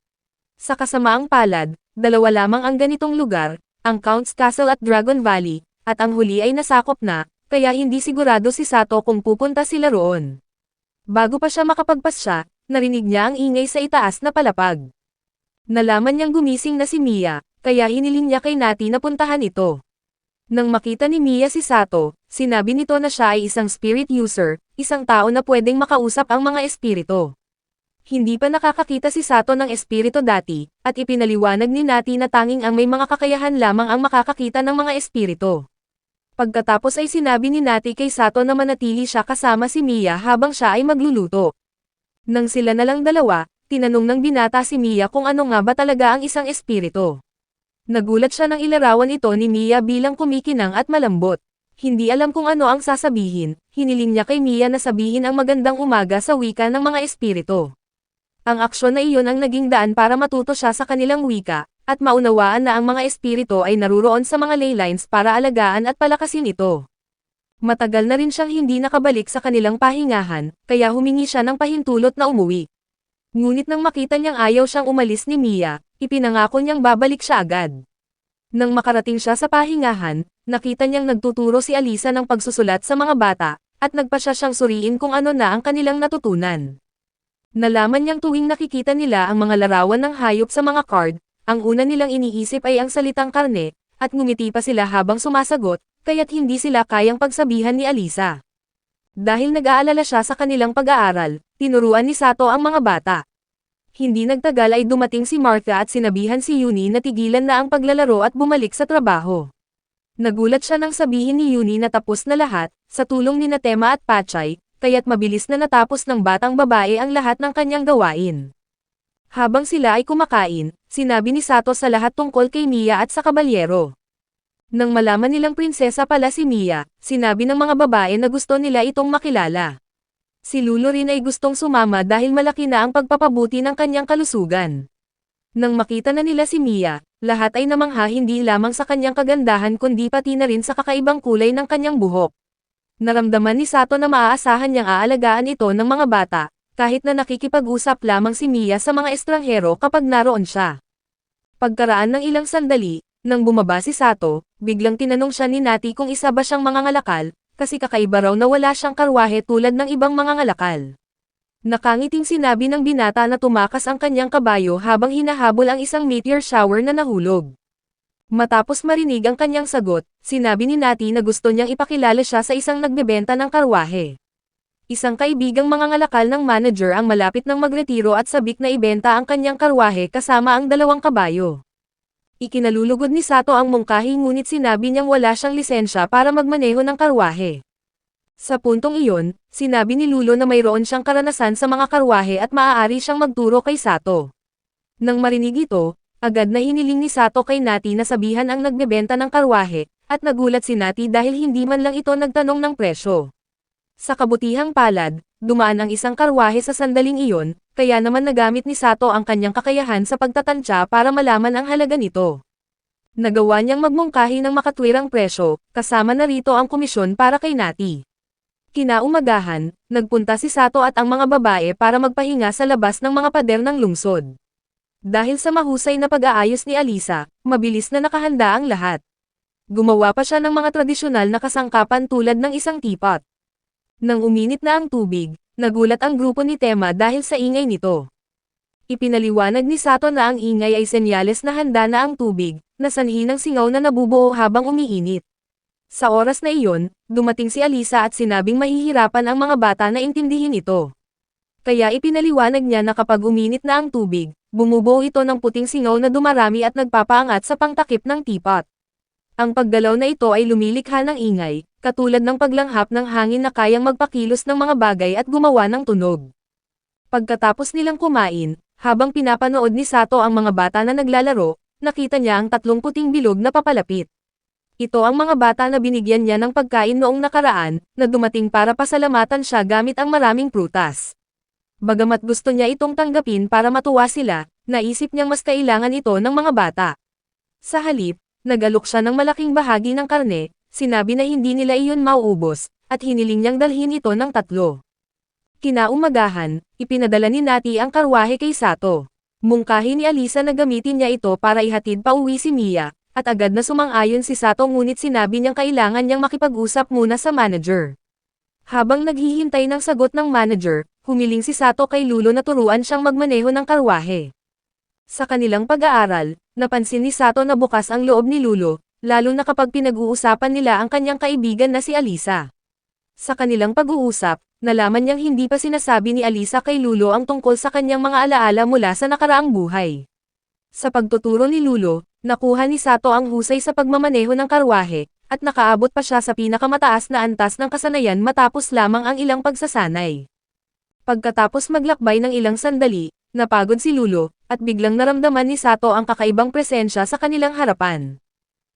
[SPEAKER 1] Sa kasamaang palad, dalawa lamang ang ganitong lugar, ang Count's Castle at Dragon Valley, at ang huli ay nasakop na, kaya hindi sigurado si Sato kung pupunta sila roon. Bago pa siya makapagpasya, narinig niya ang ingay sa itaas na palapag. Nalaman niyang gumising na si Mia, kaya hiniling niya kay Nati na puntahan ito. Nang makita ni Mia si Sato, sinabi nito na siya ay isang spirit user, isang tao na pwedeng makausap ang mga espiritu. Hindi pa nakakakita si Sato ng espiritu dati, at ipinaliwanag ni Nati na tanging ang may mga kakayahan lamang ang makakakita ng mga espiritu. Pagkatapos ay sinabi ni Nati kay Sato na manatili siya kasama si Mia habang siya ay magluluto. Nang sila na lang dalawa, tinanong ng binata si Mia kung ano nga ba talaga ang isang espiritu. Nagulat siya nang ilarawan ito ni Mia bilang kumikinang at malambot. Hindi alam kung ano ang sasabihin, hiniling niya kay Mia na sabihin ang magandang umaga sa wika ng mga espiritu. Ang aksyon na iyon ang naging daan para matuto siya sa kanilang wika, at maunawaan na ang mga espiritu ay naruroon sa mga ley lines para alagaan at palakasin ito. Matagal na rin siyang hindi nakabalik sa kanilang pahingahan, kaya humingi siya ng pahintulot na umuwi. Ngunit nang makita niyang ayaw siyang umalis ni Mia, ipinangako niyang babalik siya agad. Nang makarating siya sa pahingahan, nakita niyang nagtuturo si Alisa ng pagsusulat sa mga bata, at nagpasya siyang suriin kung ano na ang kanilang natutunan. Nalaman niyang tuwing nakikita nila ang mga larawan ng hayop sa mga card, ang una nilang iniisip ay ang salitang karne, at ngumiti pa sila habang sumasagot, kaya't hindi sila kayang pagsabihan ni Alisa. Dahil nag-aalala siya sa kanilang pag-aaral, tinuruan ni Sato ang mga bata. Hindi nagtagal ay dumating si Martha at sinabihan si Yuni na tigilan na ang paglalaro at bumalik sa trabaho. Nagulat siya nang sabihin ni Yuni na tapos na lahat, sa tulong ni Natema at Pachay, kaya't mabilis na natapos ng batang babae ang lahat ng kanyang gawain. Habang sila ay kumakain, sinabi ni Sato sa lahat tungkol kay Mia at sa kabalyero. Nang malaman nilang prinsesa pala si Mia, sinabi ng mga babae na gusto nila itong makilala. Si Lulu rin ay gustong sumama dahil malaki na ang pagpapabuti ng kanyang kalusugan. Nang makita na nila si Mia, lahat ay namangha hindi lamang sa kanyang kagandahan kundi pati na rin sa kakaibang kulay ng kanyang buhok. Naramdaman ni Sato na maaasahan niyang aalagaan ito ng mga bata, kahit na nakikipag-usap lamang si Mia sa mga estranghero kapag naroon siya. Pagkaraan ng ilang sandali, nang bumaba si Sato, biglang tinanong siya ni Nati kung isa ba siyang mangangalakal, kasi kakaiba raw na wala siyang karwahe tulad ng ibang mangangalakal. Nakangiting sinabi ng binata na tumakas ang kanyang kabayo habang hinahabol ang isang meteor shower na nahulog. Matapos marinig ang kanyang sagot, sinabi ni Nati na gusto niyang ipakilala siya sa isang nagbebenta ng karwahe. Isang kaibigang mangangalakal ng manager ang malapit ng magretiro at sabik na ibenta ang kanyang karwahe kasama ang 2 kabayo. Ikinalulugod ni Sato ang mungkahi ngunit sinabi niyang wala siyang lisensya para magmaneho ng karwahe. Sa puntong iyon, sinabi ni Lulo na mayroon siyang karanasan sa mga karwahe at maaari siyang magturo kay Sato. Nang marinig ito, agad na hiniling ni Sato kay Nati na sabihan ang nagbebenta ng karwahe, at nagulat si Nati dahil hindi man lang ito nagtanong ng presyo. Sa kabutihang palad, dumaan ang isang karwahe sa sandaling iyon, kaya naman nagamit ni Sato ang kanyang kakayahan sa pagtatantya para malaman ang halaga nito. Nagawa niyang magmungkahi ng makatwirang presyo, kasama na rito ang komisyon para kay Nati. Kinaumagahan, nagpunta si Sato at ang mga babae para magpahinga sa labas ng mga pader ng lungsod. Dahil sa mahusay na pag-aayos ni Alisa, mabilis na nakahanda ang lahat. Gumawa pa siya ng mga tradisyonal na kasangkapan tulad ng isang teapot. Nang uminit na ang tubig, nagulat ang grupo ni Tema dahil sa ingay nito. Ipinaliwanag ni Sato na ang ingay ay senyales na handa na ang tubig, na sanhi ng singaw na nabubuo habang umiinit. Sa oras na iyon, dumating si Alisa at sinabing mahihirapan ang mga bata na intindihin ito. Kaya ipinaliwanag niya na kapag uminit na ang tubig, bumubuo ito ng puting singaw na dumarami at nagpapaangat sa pangtakip ng teapot. Ang paggalaw na ito ay lumilikha ng ingay, katulad ng paglanghap ng hangin na kayang magpakilos ng mga bagay at gumawa ng tunog. Pagkatapos nilang kumain, habang pinapanood ni Sato ang mga bata na naglalaro, nakita niya ang 3 puting bilog na papalapit. Ito ang mga bata na binigyan niya ng pagkain noong nakaraan, na dumating para pasalamatan siya gamit ang maraming prutas. Bagamat gusto niya itong tanggapin para matuwa sila, naisip niyang mas kailangan ito ng mga bata. Sa halip, nag-alok siya ng malaking bahagi ng karne, sinabi na hindi nila iyon mauubos, at hiniling niyang dalhin ito ng 3. Kinaumagahan, ipinadala ni Nati ang karwahe kay Sato. Mungkahi ni Alisa na gamitin niya ito para ihatid pa uwi si Mia, at agad na sumang-ayon si Sato ngunit sinabi niyang kailangan niyang makipag-usap muna sa manager. Habang naghihintay ng sagot ng manager, humiling si Sato kay Lulo na turuan siyang magmaneho ng karwahe. Sa kanilang pag-aaral, napansin ni Sato na bukas ang loob ni Lulo, lalo na kapag pinag-uusapan nila ang kanyang kaibigan na si Alisa. Sa kanilang pag-uusap, nalaman niyang hindi pa sinasabi ni Alisa kay Lulo ang tungkol sa kanyang mga alaala mula sa nakaraang buhay. Sa pagtuturo ni Lulo, nakuha ni Sato ang husay sa pagmamaneho ng karwahe, at nakaabot pa siya sa pinakamataas na antas ng kasanayan matapos lamang ang ilang pagsasanay. Pagkatapos maglakbay ng ilang sandali, napagod si Lulo, at biglang naramdaman ni Sato ang kakaibang presensya sa kanilang harapan.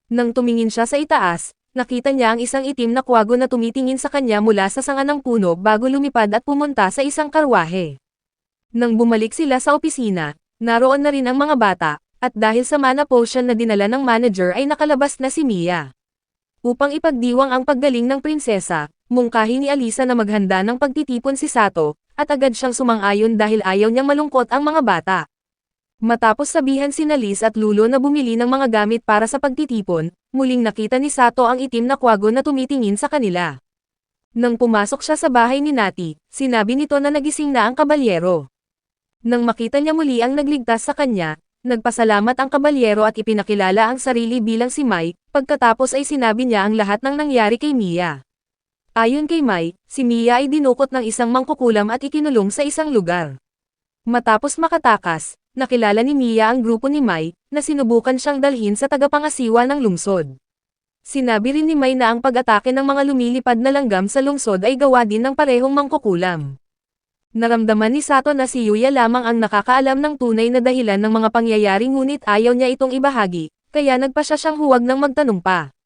[SPEAKER 1] Nang tumingin siya sa itaas, nakita niya ang isang itim na kwago na tumitingin sa kanya mula sa sanga ng puno bago lumipad at pumunta sa isang karwahe. Nang bumalik sila sa opisina, naroon na rin ang mga bata, at dahil sa mana potion na dinala ng manager ay nakalabas na si Mia. Upang ipagdiwang ang paggaling ng prinsesa, mungkahi ni Alisa na maghanda ng pagtitipon si Sato, at agad siyang sumang-ayon dahil ayaw niyang malungkot ang mga bata. Matapos sabihan si Liz at Lulo na bumili ng mga gamit para sa pagtitipon, muling nakita ni Sato ang itim na kwago na tumitingin sa kanila. Nang pumasok siya sa bahay ni Nati, sinabi nito na nagising na ang kabalyero. Nang makita niya muli ang nagligtas sa kanya, nagpasalamat ang kabalyero at ipinakilala ang sarili bilang si Mai, pagkatapos ay sinabi niya ang lahat ng nangyari kay Mia. Ayon kay Mai, si Mia ay dinukot ng isang mangkukulam at ikinulong sa isang lugar. Matapos makatakas, nakilala ni Mia ang grupo ni Mai, na sinubukan siyang dalhin sa tagapangasiwa ng lungsod. Sinabi rin ni Mai na ang pag-atake ng mga lumilipad na langgam sa lungsod ay gawa din ng parehong mangkukulam. Naramdaman ni Sato na si Yuya lamang ang nakakaalam ng tunay na dahilan ng mga pangyayari ngunit ayaw niya itong ibahagi, kaya nagpasya siyang huwag nang magtanong pa.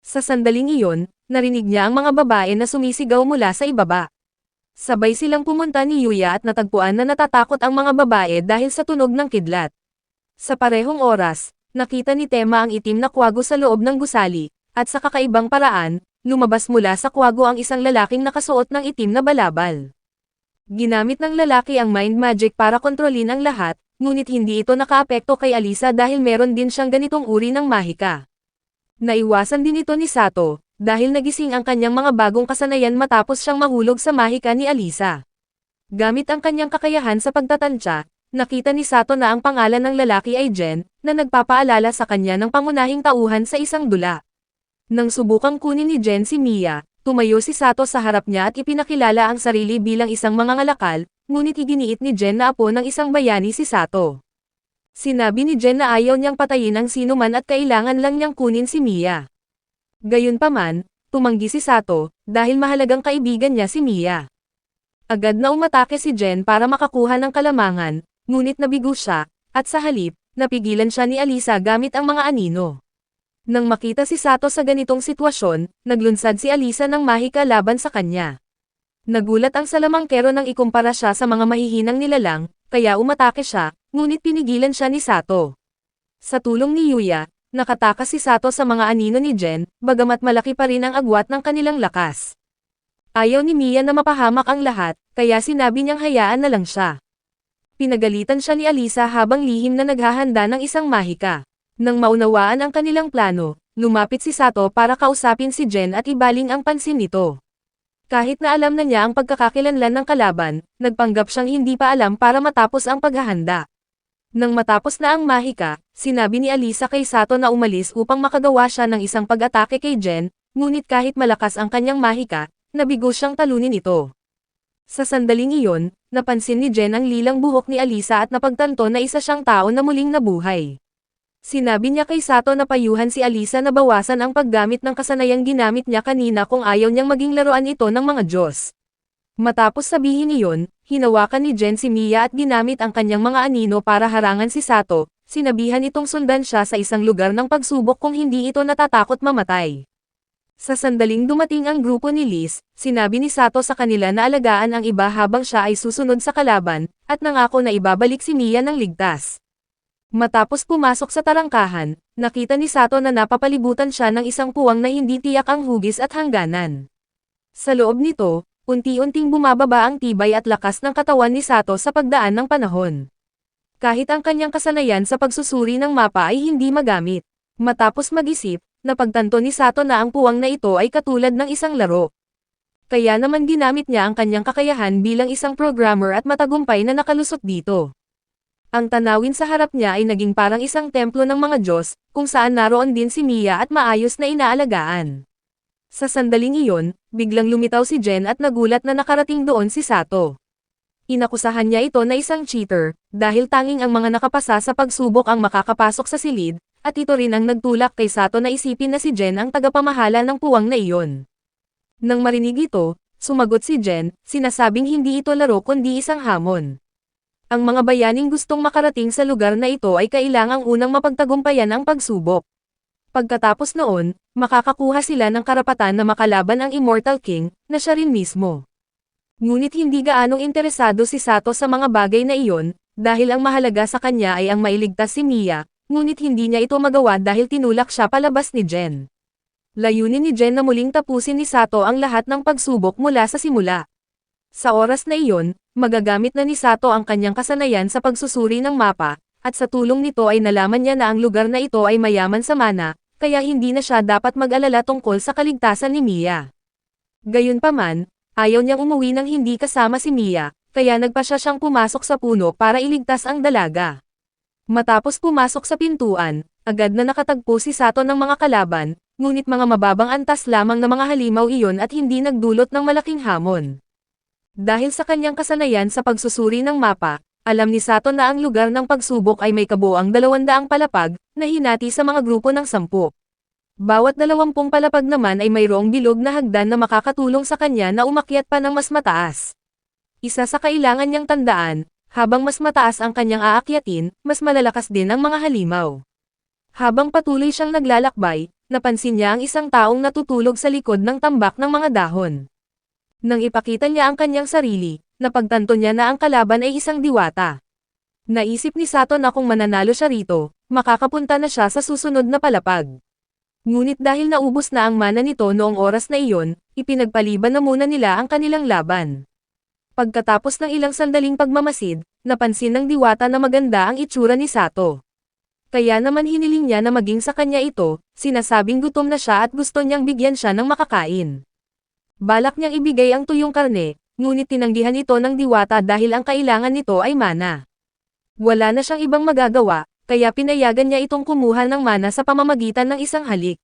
[SPEAKER 1] Sa sandaling iyon, narinig niya ang mga babae na sumisigaw mula sa ibaba. Sabay silang pumunta ni Yuya at natagpuan na natatakot ang mga babae dahil sa tunog ng kidlat. Sa parehong oras, nakita ni Tema ang itim na kwago sa loob ng gusali, at sa kakaibang paraan, lumabas mula sa kwago ang isang lalaking nakasuot ng itim na balabal. Ginamit ng lalaki ang mind magic para kontrolin ang lahat, ngunit hindi ito nakaapekto kay Alisa dahil meron din siyang ganitong uri ng mahika. Naiwasan din ito ni Sato, dahil nagising ang kanyang mga bagong kasanayan matapos siyang mahulog sa mahika ni Alisa. Gamit ang kanyang kakayahan sa pagtatantya, nakita ni Sato na ang pangalan ng lalaki ay Jen, na nagpapaalala sa kanya ng pangunahing tauhan sa isang dula. Nang subukang kunin ni Jen si Mia, tumayo si Sato sa harap niya at ipinakilala ang sarili bilang isang mangangalakal, ngunit iginiit ni Jen na apo ng isang bayani si Sato. Sinabi ni Jen na ayaw niyang patayin ang sinuman at kailangan lang niyang kunin si Mia. Gayunpaman, tumanggi si Sato, dahil mahalagang kaibigan niya si Mia. Agad na umatake si Jen para makakuha ng kalamangan, ngunit nabigo siya, at sa halip, napigilan siya ni Alisa gamit ang mga anino. Nang makita si Sato sa ganitong sitwasyon, naglunsad si Alisa ng mahika laban sa kanya. Nagulat ang salamangkero nang ikumpara siya sa mga mahihinang nilalang, kaya umatake siya, ngunit pinigilan siya ni Sato. Sa tulong ni Yuya, nakatakas si Sato sa mga anino ni Jen, bagamat malaki pa rin ang agwat ng kanilang lakas. Ayaw ni Mia na mapahamak ang lahat, kaya sinabi niyang hayaan na lang siya. Pinagalitan siya ni Alisa habang lihim na naghahanda ng isang mahika. Nang maunawaan ang kanilang plano, lumapit si Sato para kausapin si Jen at ibaling ang pansin nito. Kahit na alam na niya ang pagkakakilanlan ng kalaban, nagpanggap siyang hindi pa alam para matapos ang paghahanda. Nang matapos na ang mahika, sinabi ni Alisa kay Sato na umalis upang makagawa siya ng isang pag-atake kay Jen, ngunit kahit malakas ang kanyang mahika, nabigo siyang talunin ito. Sa sandaling iyon, napansin ni Jen ang lilang buhok ni Alisa at napagtanto na isa siyang tao na muling nabuhay. Sinabi niya kay Sato na payuhan si Alisa na bawasan ang paggamit ng kasanayang ginamit niya kanina kung ayaw niyang maging laruan ito ng mga Diyos. Matapos sabihin iyon, hinawakan ni Jen si Mia at ginamit ang kanyang mga anino para harangan si Sato, sinabihan itong sundan siya sa isang lugar ng pagsubok kung hindi ito natatakot mamatay. Sa sandaling dumating ang grupo ni Liz, sinabi ni Sato sa kanila na alagaan ang iba habang siya ay susunod sa kalaban, at nangako na ibabalik si Mia ng ligtas. Matapos pumasok sa tarangkahan, nakita ni Sato na napapalibutan siya ng isang puwang na hindi tiyak ang hugis at hangganan. Sa loob nito, unti-unting bumababa ang tibay at lakas ng katawan ni Sato sa pagdaan ng panahon. Kahit ang kanyang kasanayan sa pagsusuri ng mapa ay hindi magamit. Matapos mag-isip, napagtanto ni Sato na ang puwang na ito ay katulad ng isang laro. Kaya naman ginamit niya ang kanyang kakayahan bilang isang programmer at matagumpay na nakalusot dito. Ang tanawin sa harap niya ay naging parang isang templo ng mga Diyos, kung saan naroon din si Mia at maayos na inaalagaan. Sa sandaling iyon, biglang lumitaw si Jen at nagulat na nakarating doon si Sato. Inakusahan niya ito na isang cheater, dahil tanging ang mga nakapasa sa pagsubok ang makakapasok sa silid, at ito rin ang nagtulak kay Sato na isipin na si Jen ang tagapamahala ng puwang na iyon. Nang marinig ito, sumagot si Jen, sinasabing hindi ito laro kundi isang hamon. Ang mga bayaning gustong makarating sa lugar na ito ay kailangang unang mapagtagumpayan ang pagsubok. Pagkatapos noon, makakakuha sila ng karapatan na makalaban ang Immortal King, na siya rin mismo. Ngunit hindi gaanong interesado si Sato sa mga bagay na iyon, dahil ang mahalaga sa kanya ay ang mailigtas si Mia, ngunit hindi niya ito magawa dahil tinulak siya palabas ni Jen. Layunin ni Jen na muling tapusin ni Sato ang lahat ng pagsubok mula sa simula. Sa oras na iyon, magagamit na ni Sato ang kanyang kasanayan sa pagsusuri ng mapa, at sa tulong nito ay nalaman niya na ang lugar na ito ay mayaman sa mana, kaya hindi na siya dapat mag-alala tungkol sa kaligtasan ni Mia. Gayunpaman, ayaw niyang umuwi nang hindi kasama si Mia, kaya nagpasya siyang pumasok sa puno para iligtas ang dalaga. Matapos pumasok sa pintuan, agad na nakatagpo si Sato ng mga kalaban, ngunit mga mababang antas lamang na mga halimaw iyon at hindi nagdulot ng malaking hamon. Dahil sa kanyang kasanayan sa pagsusuri ng mapa, alam ni Sato na ang lugar ng pagsubok ay may kabuuang 200 palapag, na hinati sa mga grupo ng 10. Bawat 20 palapag naman ay mayroong bilog na hagdan na makakatulong sa kanya na umakyat pa ng mas mataas. Isa sa kailangan niyang tandaan, habang mas mataas ang kanyang aakyatin, mas malalakas din ang mga halimaw. Habang patuloy siyang naglalakbay, napansin niya ang isang taong natutulog sa likod ng tambak ng mga dahon. Nang ipakita niya ang kanyang sarili, napagtanto niya na ang kalaban ay isang diwata. Naisip ni Sato na kung mananalo siya rito, makakapunta na siya sa susunod na palapag. Ngunit dahil naubos na ang mana nito noong oras na iyon, ipinagpaliban na muna nila ang kanilang laban. Pagkatapos ng ilang sandaling pagmamasid, napansin ng diwata na maganda ang itsura ni Sato. Kaya naman hiniling niya na maging sa kanya ito, sinasabing gutom na siya at gusto niyang bigyan siya ng makakain. Balak niyang ibigay ang tuyong karne, ngunit tinanggihan ito ng diwata dahil ang kailangan nito ay mana. Wala na siyang ibang magagawa, kaya pinayagan niya itong kumuha ng mana sa pamamagitan ng isang halik.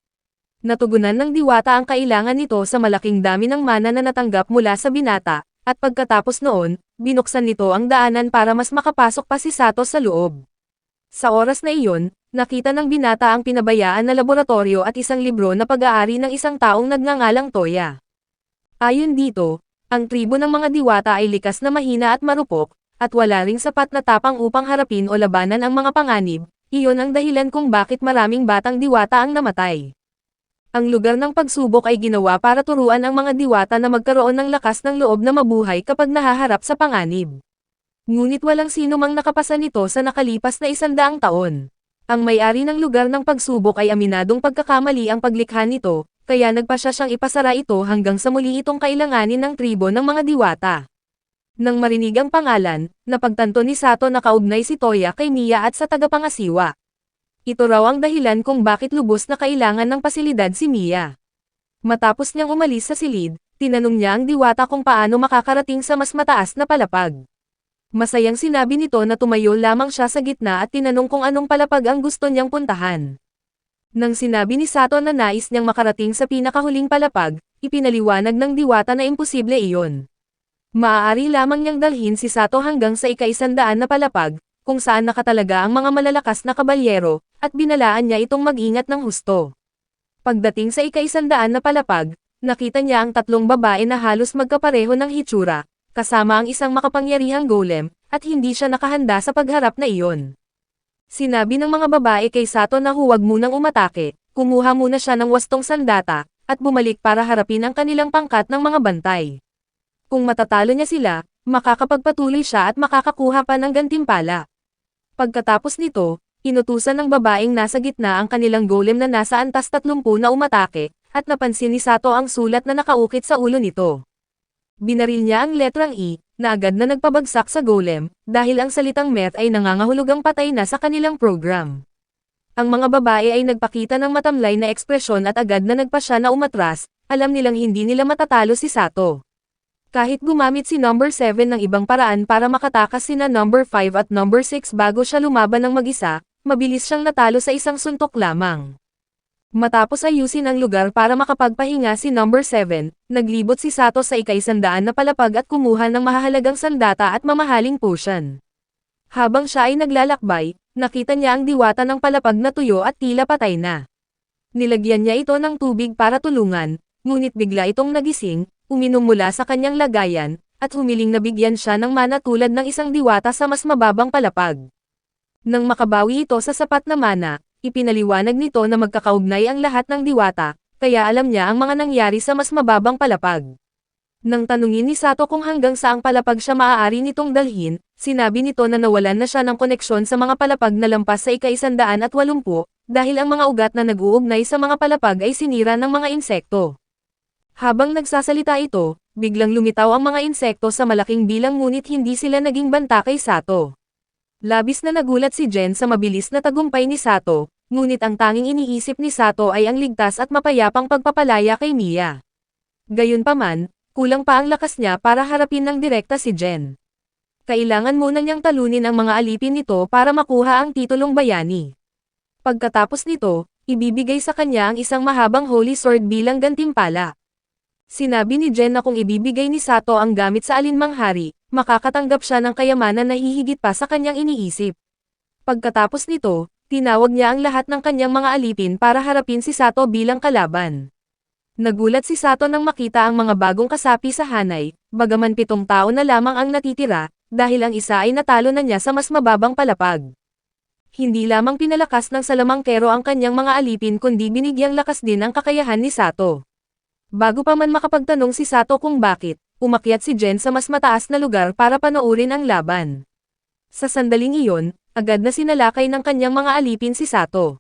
[SPEAKER 1] Natugunan ng diwata ang kailangan nito sa malaking dami ng mana na natanggap mula sa binata, at pagkatapos noon, binuksan nito ang daanan para mas makapasok pa si Sato sa loob. Sa oras na iyon, nakita ng binata ang pinabayaan na laboratorio at isang libro na pag-aari ng isang taong nagngangalang Toya. Ayon dito, ang tribo ng mga diwata ay likas na mahina at marupok, at wala ring sapat na tapang upang harapin o labanan ang mga panganib, iyon ang dahilan kung bakit maraming batang diwata ang namatay. Ang lugar ng pagsubok ay ginawa para turuan ang mga diwata na magkaroon ng lakas ng loob na mabuhay kapag nahaharap sa panganib. Ngunit walang sino mang nakapasa nito sa nakalipas na 100 taon. Ang may-ari ng lugar ng pagsubok ay aminadong pagkakamali ang paglikha nito, kaya nagpasya siyang ipasara ito hanggang sa muli itong kailanganin ng tribo ng mga diwata. Nang marinig ang pangalan, napagtanto ni Sato na kaugnay si Toya kay Mia at sa tagapangasiwa. Ito raw ang dahilan kung bakit lubos na kailangan ng pasilidad si Mia. Matapos niyang umalis sa silid, tinanong niya ang diwata kung paano makakarating sa mas mataas na palapag. Masayang sinabi nito na tumayo lamang siya sa gitna at tinanong kung anong palapag ang gusto niyang puntahan. Nang sinabi ni Sato na nais niyang makarating sa pinakahuling palapag, ipinaliwanag ng diwata na imposible iyon. Maaari lamang niyang dalhin si Sato hanggang sa ika-100 na palapag, kung saan nakatalaga ang mga malalakas na kabalyero, at binalaan niya itong mag-ingat ng husto. Pagdating sa ika-100 na palapag, nakita niya ang 3 babae na halos magkapareho ng hitsura, kasama ang isang makapangyarihang golem, at hindi siya nakahanda sa pagharap na iyon. Sinabi ng mga babae kay Sato na huwag munang umatake, kumuha muna siya ng wastong sandata, at bumalik para harapin ang kanilang pangkat ng mga bantay. Kung matatalo niya sila, makakapagpatuloy siya at makakakuha pa ng gantimpala. Pagkatapos nito, inutusan ng babaeng nasa gitna ang kanilang golem na nasa antas 30 na umatake, at napansin ni Sato ang sulat na nakaukit sa ulo nito. Binaril niya ang letrang E, na agad na nagpabagsak sa golem, dahil ang salitang Meth ay nangangahulugang patay na sa kanilang program. Ang mga babae ay nagpakita ng matamlay na ekspresyon at agad na nagpasya na umatras, alam nilang hindi nila matatalo si Sato. Kahit gumamit si number 7 ng ibang paraan para makatakas sina number 5 at number 6 bago siya lumaban ng mag-isa, mabilis siyang natalo sa isang suntok lamang. Matapos ayusin ang lugar para makapagpahinga si number 7, naglibot si Sato sa ika-100 na palapag at kumuha ng mahahalagang sandata at mamahaling potion. Habang siya ay naglalakbay, nakita niya ang diwata ng palapag na tuyo at tila patay na. Nilagyan niya ito ng tubig para tulungan, ngunit bigla itong nagising, uminom mula sa kanyang lagayan, at humiling na bigyan siya ng mana tulad ng isang diwata sa mas mababang palapag. Nang makabawi ito sa sapat na mana, ipinaliwanag nito na magkakaugnay ang lahat ng diwata, kaya alam niya ang mga nangyari sa mas mababang palapag. Nang tanungin ni Sato kung hanggang saang palapag siya maaari nitong dalhin, sinabi nito na nawalan na siya ng koneksyon sa mga palapag na lampas sa ika-180 dahil ang mga ugat na nag-uugnay sa mga palapag ay sinira ng mga insekto. Habang nagsasalita ito, biglang lumitaw ang mga insekto sa malaking bilang ngunit hindi sila naging banta kay Sato. Labis na nagulat si Jen sa mabilis na tagumpay ni Sato, ngunit ang tanging iniisip ni Sato ay ang ligtas at mapayapang pagpapalaya kay Mia. Gayunpaman, kulang pa ang lakas niya para harapin ng direkta si Jen. Kailangan muna niyang talunin ang mga alipin nito para makuha ang titulong bayani. Pagkatapos nito, ibibigay sa kanya ang isang mahabang holy sword bilang gantimpala. Sinabi ni Jen na kung ibibigay ni Sato ang gamit sa alinmang hari, makakatanggap siya ng kayamanan na hihigit pa sa kanyang iniisip. Pagkatapos nito, tinawag niya ang lahat ng kanyang mga alipin para harapin si Sato bilang kalaban. Nagulat si Sato nang makita ang mga bagong kasapi sa hanay, bagaman 7 tao na lamang ang natitira, dahil ang isa ay natalo na niya sa mas mababang palapag. Hindi lamang pinalakas ng salamangkero ang kanyang mga alipin kundi binigyang lakas din ang kakayahan ni Sato. Bago pa man makapagtanong si Sato kung bakit, umakyat si Jen sa mas mataas na lugar para panoorin ang laban. Sa sandaling iyon, agad na sinalakay ng kanyang mga alipin si Sato.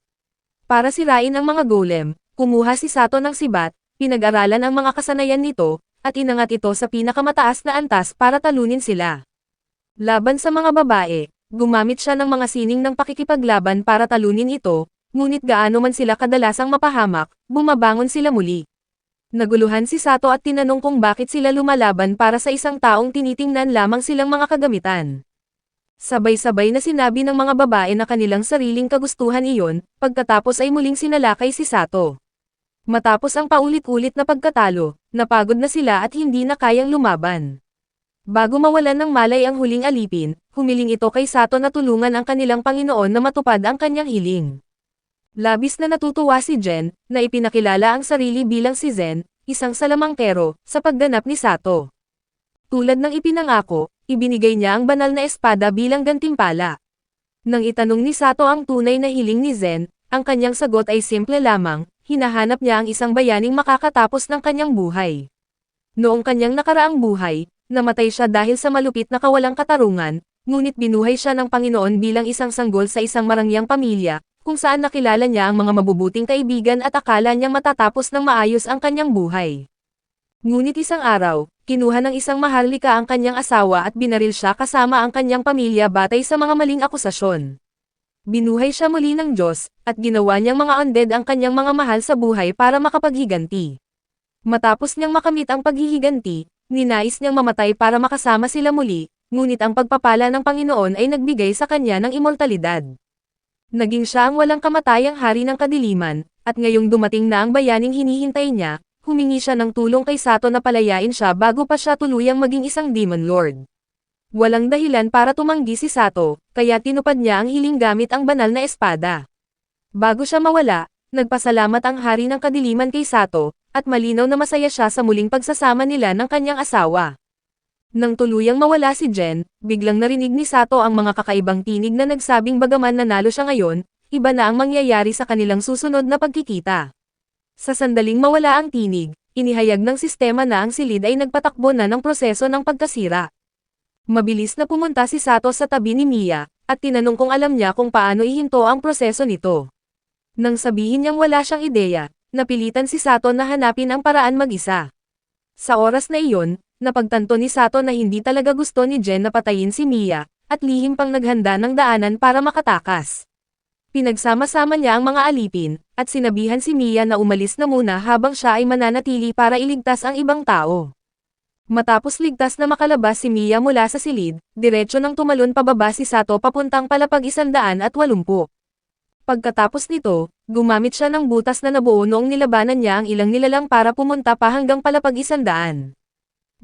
[SPEAKER 1] Para sirain ang mga golem, kumuha si Sato ng sibat, pinag-aralan ang mga kasanayan nito, at inangat ito sa pinakamataas na antas para talunin sila. Laban sa mga babae, gumamit siya ng mga sining ng pakikipaglaban para talunin ito, ngunit gaano man sila kadalasang mapahamak, bumabangon sila muli. Naguluhan si Sato at tinanong kung bakit sila lumalaban para sa isang taong tinitingnan lamang silang mga kagamitan. Sabay-sabay na sinabi ng mga babae na kanilang sariling kagustuhan iyon, pagkatapos ay muling sinalakay si Sato. Matapos ang paulit-ulit na pagkatalo, napagod na sila at hindi na kayang lumaban. Bago mawalan ng malay ang huling alipin, humiling ito kay Sato na tulungan ang kanilang Panginoon na matupad ang kanyang hiling. Labis na natutuwa si Jen, na ipinakilala ang sarili bilang si Zen, isang salamangkero, sa pagganap ni Sato. Tulad ng ipinangako, ibinigay niya ang banal na espada bilang gantimpala. Nang itanong ni Sato ang tunay na hiling ni Zen, ang kanyang sagot ay simple lamang, hinahanap niya ang isang bayaning makakatapos ng kanyang buhay. Noong kanyang nakaraang buhay, namatay siya dahil sa malupit na kawalang katarungan, ngunit binuhay siya ng Panginoon bilang isang sanggol sa isang marangyang pamilya, kung saan nakilala niya ang mga mabubuting kaibigan at akala niyang matatapos ng maayos ang kanyang buhay. Ngunit isang araw, kinuha ng isang maharlika ang kanyang asawa at binaril siya kasama ang kanyang pamilya batay sa mga maling akusasyon. Binuhay siya muli ng Diyos, at ginawa niyang mga undead ang kanyang mga mahal sa buhay para makapaghiganti. Matapos niyang makamit ang paghihiganti, ninais niyang mamatay para makasama sila muli, ngunit ang pagpapala ng Panginoon ay nagbigay sa kanya ng imortalidad. Naging siya ang walang kamatayang hari ng kadiliman, at ngayong dumating na ang bayaning hinihintay niya, humingi siya ng tulong kay Sato na palayain siya bago pa siya tuluyang maging isang demon lord. Walang dahilan para tumanggi si Sato, kaya tinupad niya ang hiling gamit ang banal na espada. Bago siya mawala, nagpasalamat ang hari ng kadiliman kay Sato, at malinaw na masaya siya sa muling pagsasama nila ng kanyang asawa. Nang tuluyang mawala si Jen, biglang narinig ni Sato ang mga kakaibang tinig na nagsabing bagaman nanalo siya ngayon, iba na ang mangyayari sa kanilang susunod na pagkikita. Sa sandaling mawala ang tinig, inihayag ng sistema na ang silid ay nagpatakbo na ng proseso ng pagkasira. Mabilis na pumunta si Sato sa tabi ni Mia, at tinanong kung alam niya kung paano ihinto ang proseso nito. Nang sabihin niyang wala siyang ideya, napilitan si Sato na hanapin ang paraan mag-isa. Sa oras na iyon, napagtanto ni Sato na hindi talaga gusto ni Jen na patayin si Mia, at lihim pang naghanda ng daanan para makatakas. Pinagsama-sama niya ang mga alipin, at sinabihan si Mia na umalis na muna habang siya ay mananatili para iligtas ang ibang tao. Matapos ligtas na makalabas si Mia mula sa silid, diretso nang tumalon pababa si Sato papuntang palapag 180. Pagkatapos nito, gumamit siya ng butas na nabuo noong nilabanan niya ang ilang nilalang para pumunta pa hanggang palapag 100.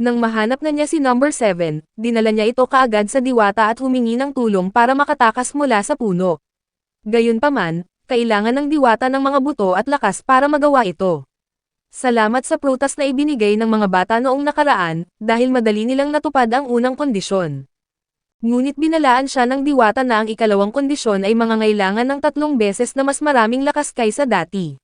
[SPEAKER 1] Nang mahanap na niya si number 7, dinala niya ito kaagad sa diwata at humingi ng tulong para makatakas mula sa puno. Gayunpaman, kailangan ng diwata ng mga buto at lakas para magawa ito. Salamat sa prutas na ibinigay ng mga bata noong nakaraan, dahil madali nilang natupad ang unang kondisyon. Ngunit binalaan siya ng diwata na ang ikalawang kondisyon ay mangangailangan ng 3 beses na mas maraming lakas kaysa dati.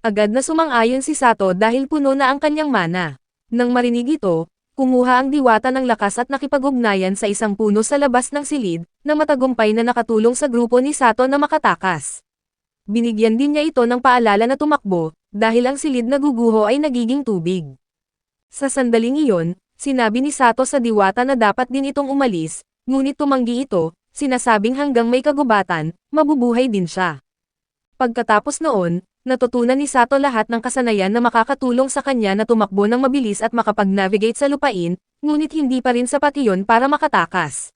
[SPEAKER 1] Agad na sumang-ayon si Sato dahil puno na ang kanyang mana. Nang marinig ito, kumuha ang diwata ng lakas at nakipag-ugnayan sa isang puno sa labas ng silid, na matagumpay na nakatulong sa grupo ni Sato na makatakas. Binigyan din niya ito ng paalala na tumakbo, dahil ang silid na guguho ay nagiging tubig. Sa sandaling iyon, sinabi ni Sato sa diwata na dapat din itong umalis, ngunit tumanggi ito, sinasabing hanggang may kagubatan, mabubuhay din siya. Pagkatapos noon, natutunan ni Sato lahat ng kasanayan na makakatulong sa kanya na tumakbo ng mabilis at makapag-navigate sa lupain, ngunit hindi pa rin sapat iyon para makatakas.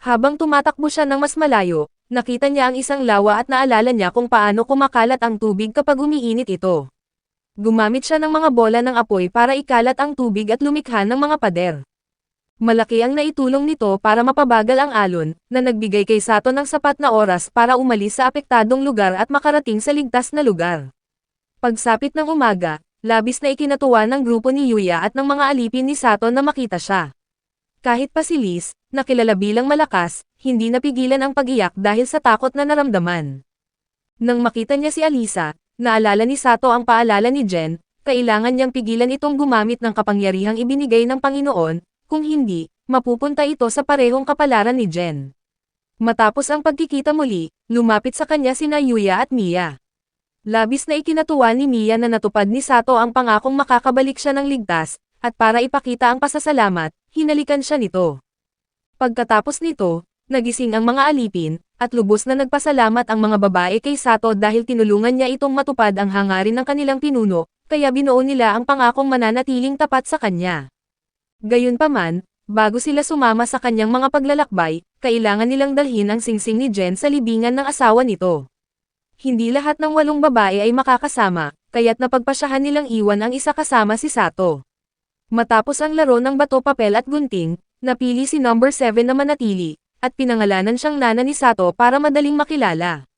[SPEAKER 1] Habang tumatakbo siya ng mas malayo, nakita niya ang isang lawa at naalala niya kung paano kumakalat ang tubig kapag umiinit ito. Gumamit siya ng mga bola ng apoy para ikalat ang tubig at lumikha ng mga pader. Malaki ang naitulong nito para mapabagal ang alon, na nagbigay kay Sato ng sapat na oras para umalis sa apektadong lugar at makarating sa ligtas na lugar. Pagsapit ng umaga, labis na ikinatuwa ng grupo ni Yuya at ng mga alipin ni Sato na makita siya. Kahit pasilis, na kilala bilang malakas, hindi napigilan ang pag-iyak dahil sa takot na naramdaman. Nang makita niya si Alisa, naalala ni Sato ang paalala ni Jen, kailangan niyang pigilan itong gumamit ng kapangyarihang ibinigay ng Panginoon, kung hindi, mapupunta ito sa parehong kapalaran ni Jen. Matapos ang pagkikita muli, lumapit sa kanya sina Yuya at Mia. Labis na ikinatuwa ni Mia na natupad ni Sato ang pangakong makakabalik siya ng ligtas, at para ipakita ang pasasalamat, hinalikan siya nito. Pagkatapos nito, nagising ang mga alipin, at lubos na nagpasalamat ang mga babae kay Sato dahil tinulungan niya itong matupad ang hangarin ng kanilang pinuno, kaya binuo nila ang pangakong mananatiling tapat sa kanya. Gayunpaman, bago sila sumama sa kanyang mga paglalakbay, kailangan nilang dalhin ang singsing ni Jen sa libingan ng asawa nito. Hindi lahat ng 8 babae ay makakasama, kaya't napagpasyahan nilang iwan ang isa kasama si Sato. Matapos ang laro ng bato, papel at gunting, napili si number 7 na manatili, at pinangalanan siyang nana ni Sato para madaling makilala.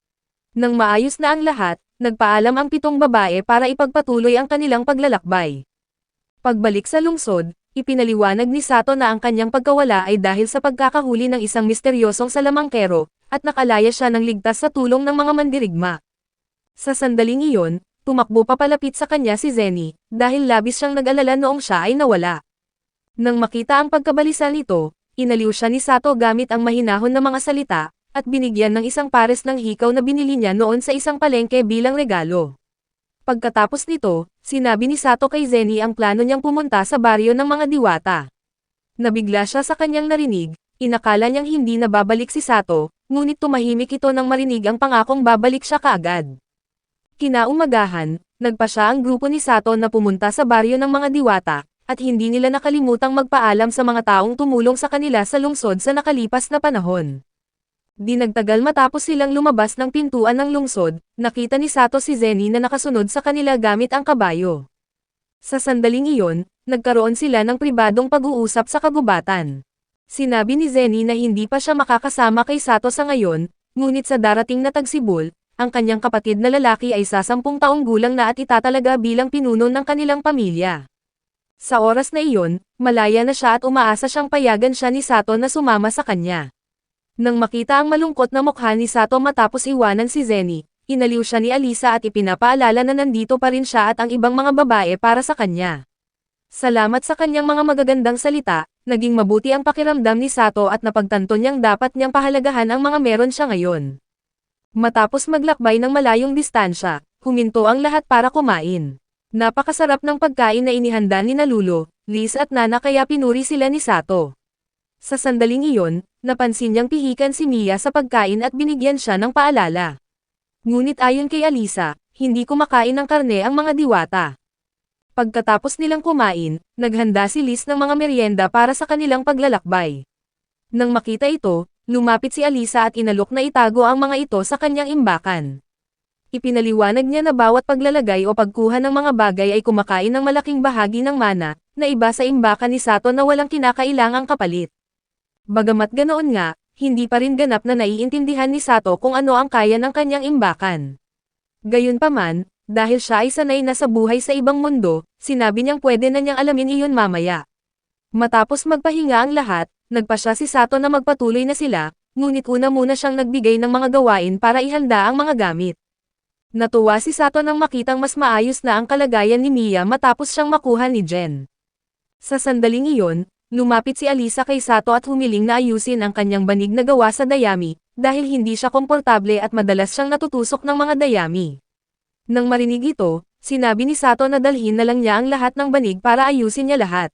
[SPEAKER 1] Nang maayos na ang lahat, nagpaalam ang 7 babae para ipagpatuloy ang kanilang paglalakbay. Pagbalik sa lungsod, ipinaliwanag ni Sato na ang kanyang pagkawala ay dahil sa pagkakahuli ng isang misteryosong salamangkero, at nakalaya siya ng ligtas sa tulong ng mga mandirigma. Sa sandaling iyon, tumakbo papalapit sa kanya si Zenny, dahil labis siyang nag-alala noong siya ay nawala. Nang makita ang pagkabalisa nito, inaliw siya ni Sato gamit ang mahinahon na mga salita, at binigyan ng isang pares ng hikaw na binili niya noon sa isang palengke bilang regalo. Pagkatapos nito, sinabi ni Sato kay Zenny ang plano niyang pumunta sa baryo ng mga diwata. Nabigla siya sa kanyang narinig, inakala niyang hindi na babalik si Sato, ngunit tumahimik ito nang marinig ang pangakong babalik siya kaagad. Kinaumagahan, nagpasya ang grupo ni Sato na pumunta sa baryo ng mga diwata, at hindi nila nakalimutang magpaalam sa mga taong tumulong sa kanila sa lungsod sa nakalipas na panahon. Di nagtagal matapos silang lumabas ng pintuan ng lungsod, nakita ni Sato si Zenny na nakasunod sa kanila gamit ang kabayo. Sa sandaling iyon, nagkaroon sila ng pribadong pag-uusap sa kagubatan. Sinabi ni Zenny na hindi pa siya makakasama kay Sato sa ngayon, ngunit sa darating na tagsibol, ang kanyang kapatid na lalaki ay 10 taong gulang na at itatalaga bilang pinuno ng kanilang pamilya. Sa oras na iyon, malaya na siya at umaasa siyang payagan siya ni Sato na sumama sa kanya. Nang makita ang malungkot na mukha ni Sato matapos iwanan si Zenny, inaliw siya ni Alisa at ipinapaalala na nandito pa rin siya at ang ibang mga babae para sa kanya. Salamat sa kanyang mga magagandang salita, naging mabuti ang pakiramdam ni Sato at napagtanto niyang dapat niyang pahalagahan ang mga meron siya ngayon. Matapos maglakbay ng malayong distansya, huminto ang lahat para kumain. Napakasarap ng pagkain na inihanda ni Lulo, Liz at Nana kaya pinuri sila ni Sato. Sa sandaling iyon, napansin niyang pihikan si Mia sa pagkain at binigyan siya ng paalala. Ngunit ayon kay Alisa, hindi kumakain ng karne ang mga diwata. Pagkatapos nilang kumain, naghanda si Liz ng mga merienda para sa kanilang paglalakbay. Nang makita ito, lumapit si Alisa at inalok na itago ang mga ito sa kanyang imbakan. Ipinaliwanag niya na bawat paglalagay o pagkuha ng mga bagay ay kumakain ng malaking bahagi ng mana, na iba sa imbakan ni Sato na walang kinakailangang kapalit. Bagamat ganoon nga, hindi pa rin ganap na naiintindihan ni Sato kung ano ang kaya ng kanyang imbakan. Gayunpaman, dahil siya ay sanay na sa buhay sa ibang mundo, sinabi niyang pwede na niyang alamin iyon mamaya. Matapos magpahinga ang lahat, nagpasya si Sato na magpatuloy na sila, ngunit una muna siyang nagbigay ng mga gawain para ihanda ang mga gamit. Natuwa si Sato nang makitang mas maayos na ang kalagayan ni Mia matapos siyang makuha ni Jen. Sa sandaling iyon, lumapit si Alisa kay Sato at humiling na ayusin ang kanyang banig na gawa sa dayami, dahil hindi siya komportable at madalas siyang natutusok ng mga dayami. Nang marinig ito, sinabi ni Sato na dalhin na lang niya ang lahat ng banig para ayusin niya lahat.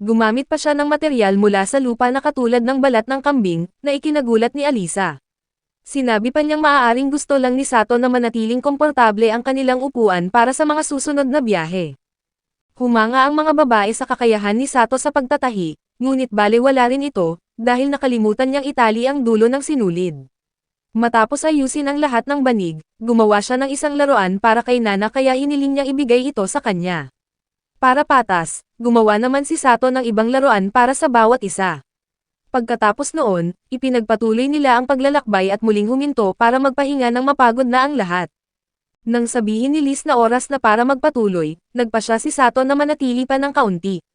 [SPEAKER 1] Gumamit pa siya ng material mula sa lupa na katulad ng balat ng kambing, na ikinagulat ni Alisa. Sinabi pa niyang maaaring gusto lang ni Sato na manatiling komportable ang kanilang upuan para sa mga susunod na biyahe. Humanga ang mga babae sa kakayahan ni Sato sa pagtatahi, ngunit balewala rin ito, dahil nakalimutan niyang itali ang dulo ng sinulid. Matapos ayusin ang lahat ng banig, gumawa siya ng isang laruan para kay Nana kaya hiniling niyang ibigay ito sa kanya. Para patas, gumawa naman si Sato ng ibang laruan para sa bawat isa. Pagkatapos noon, ipinagpatuloy nila ang paglalakbay at muling huminto para magpahinga ng mapagod na ang lahat. Nang sabihin ni Liz na oras na para magpatuloy, nagpasya si Sato na manatili pa ng kaunti.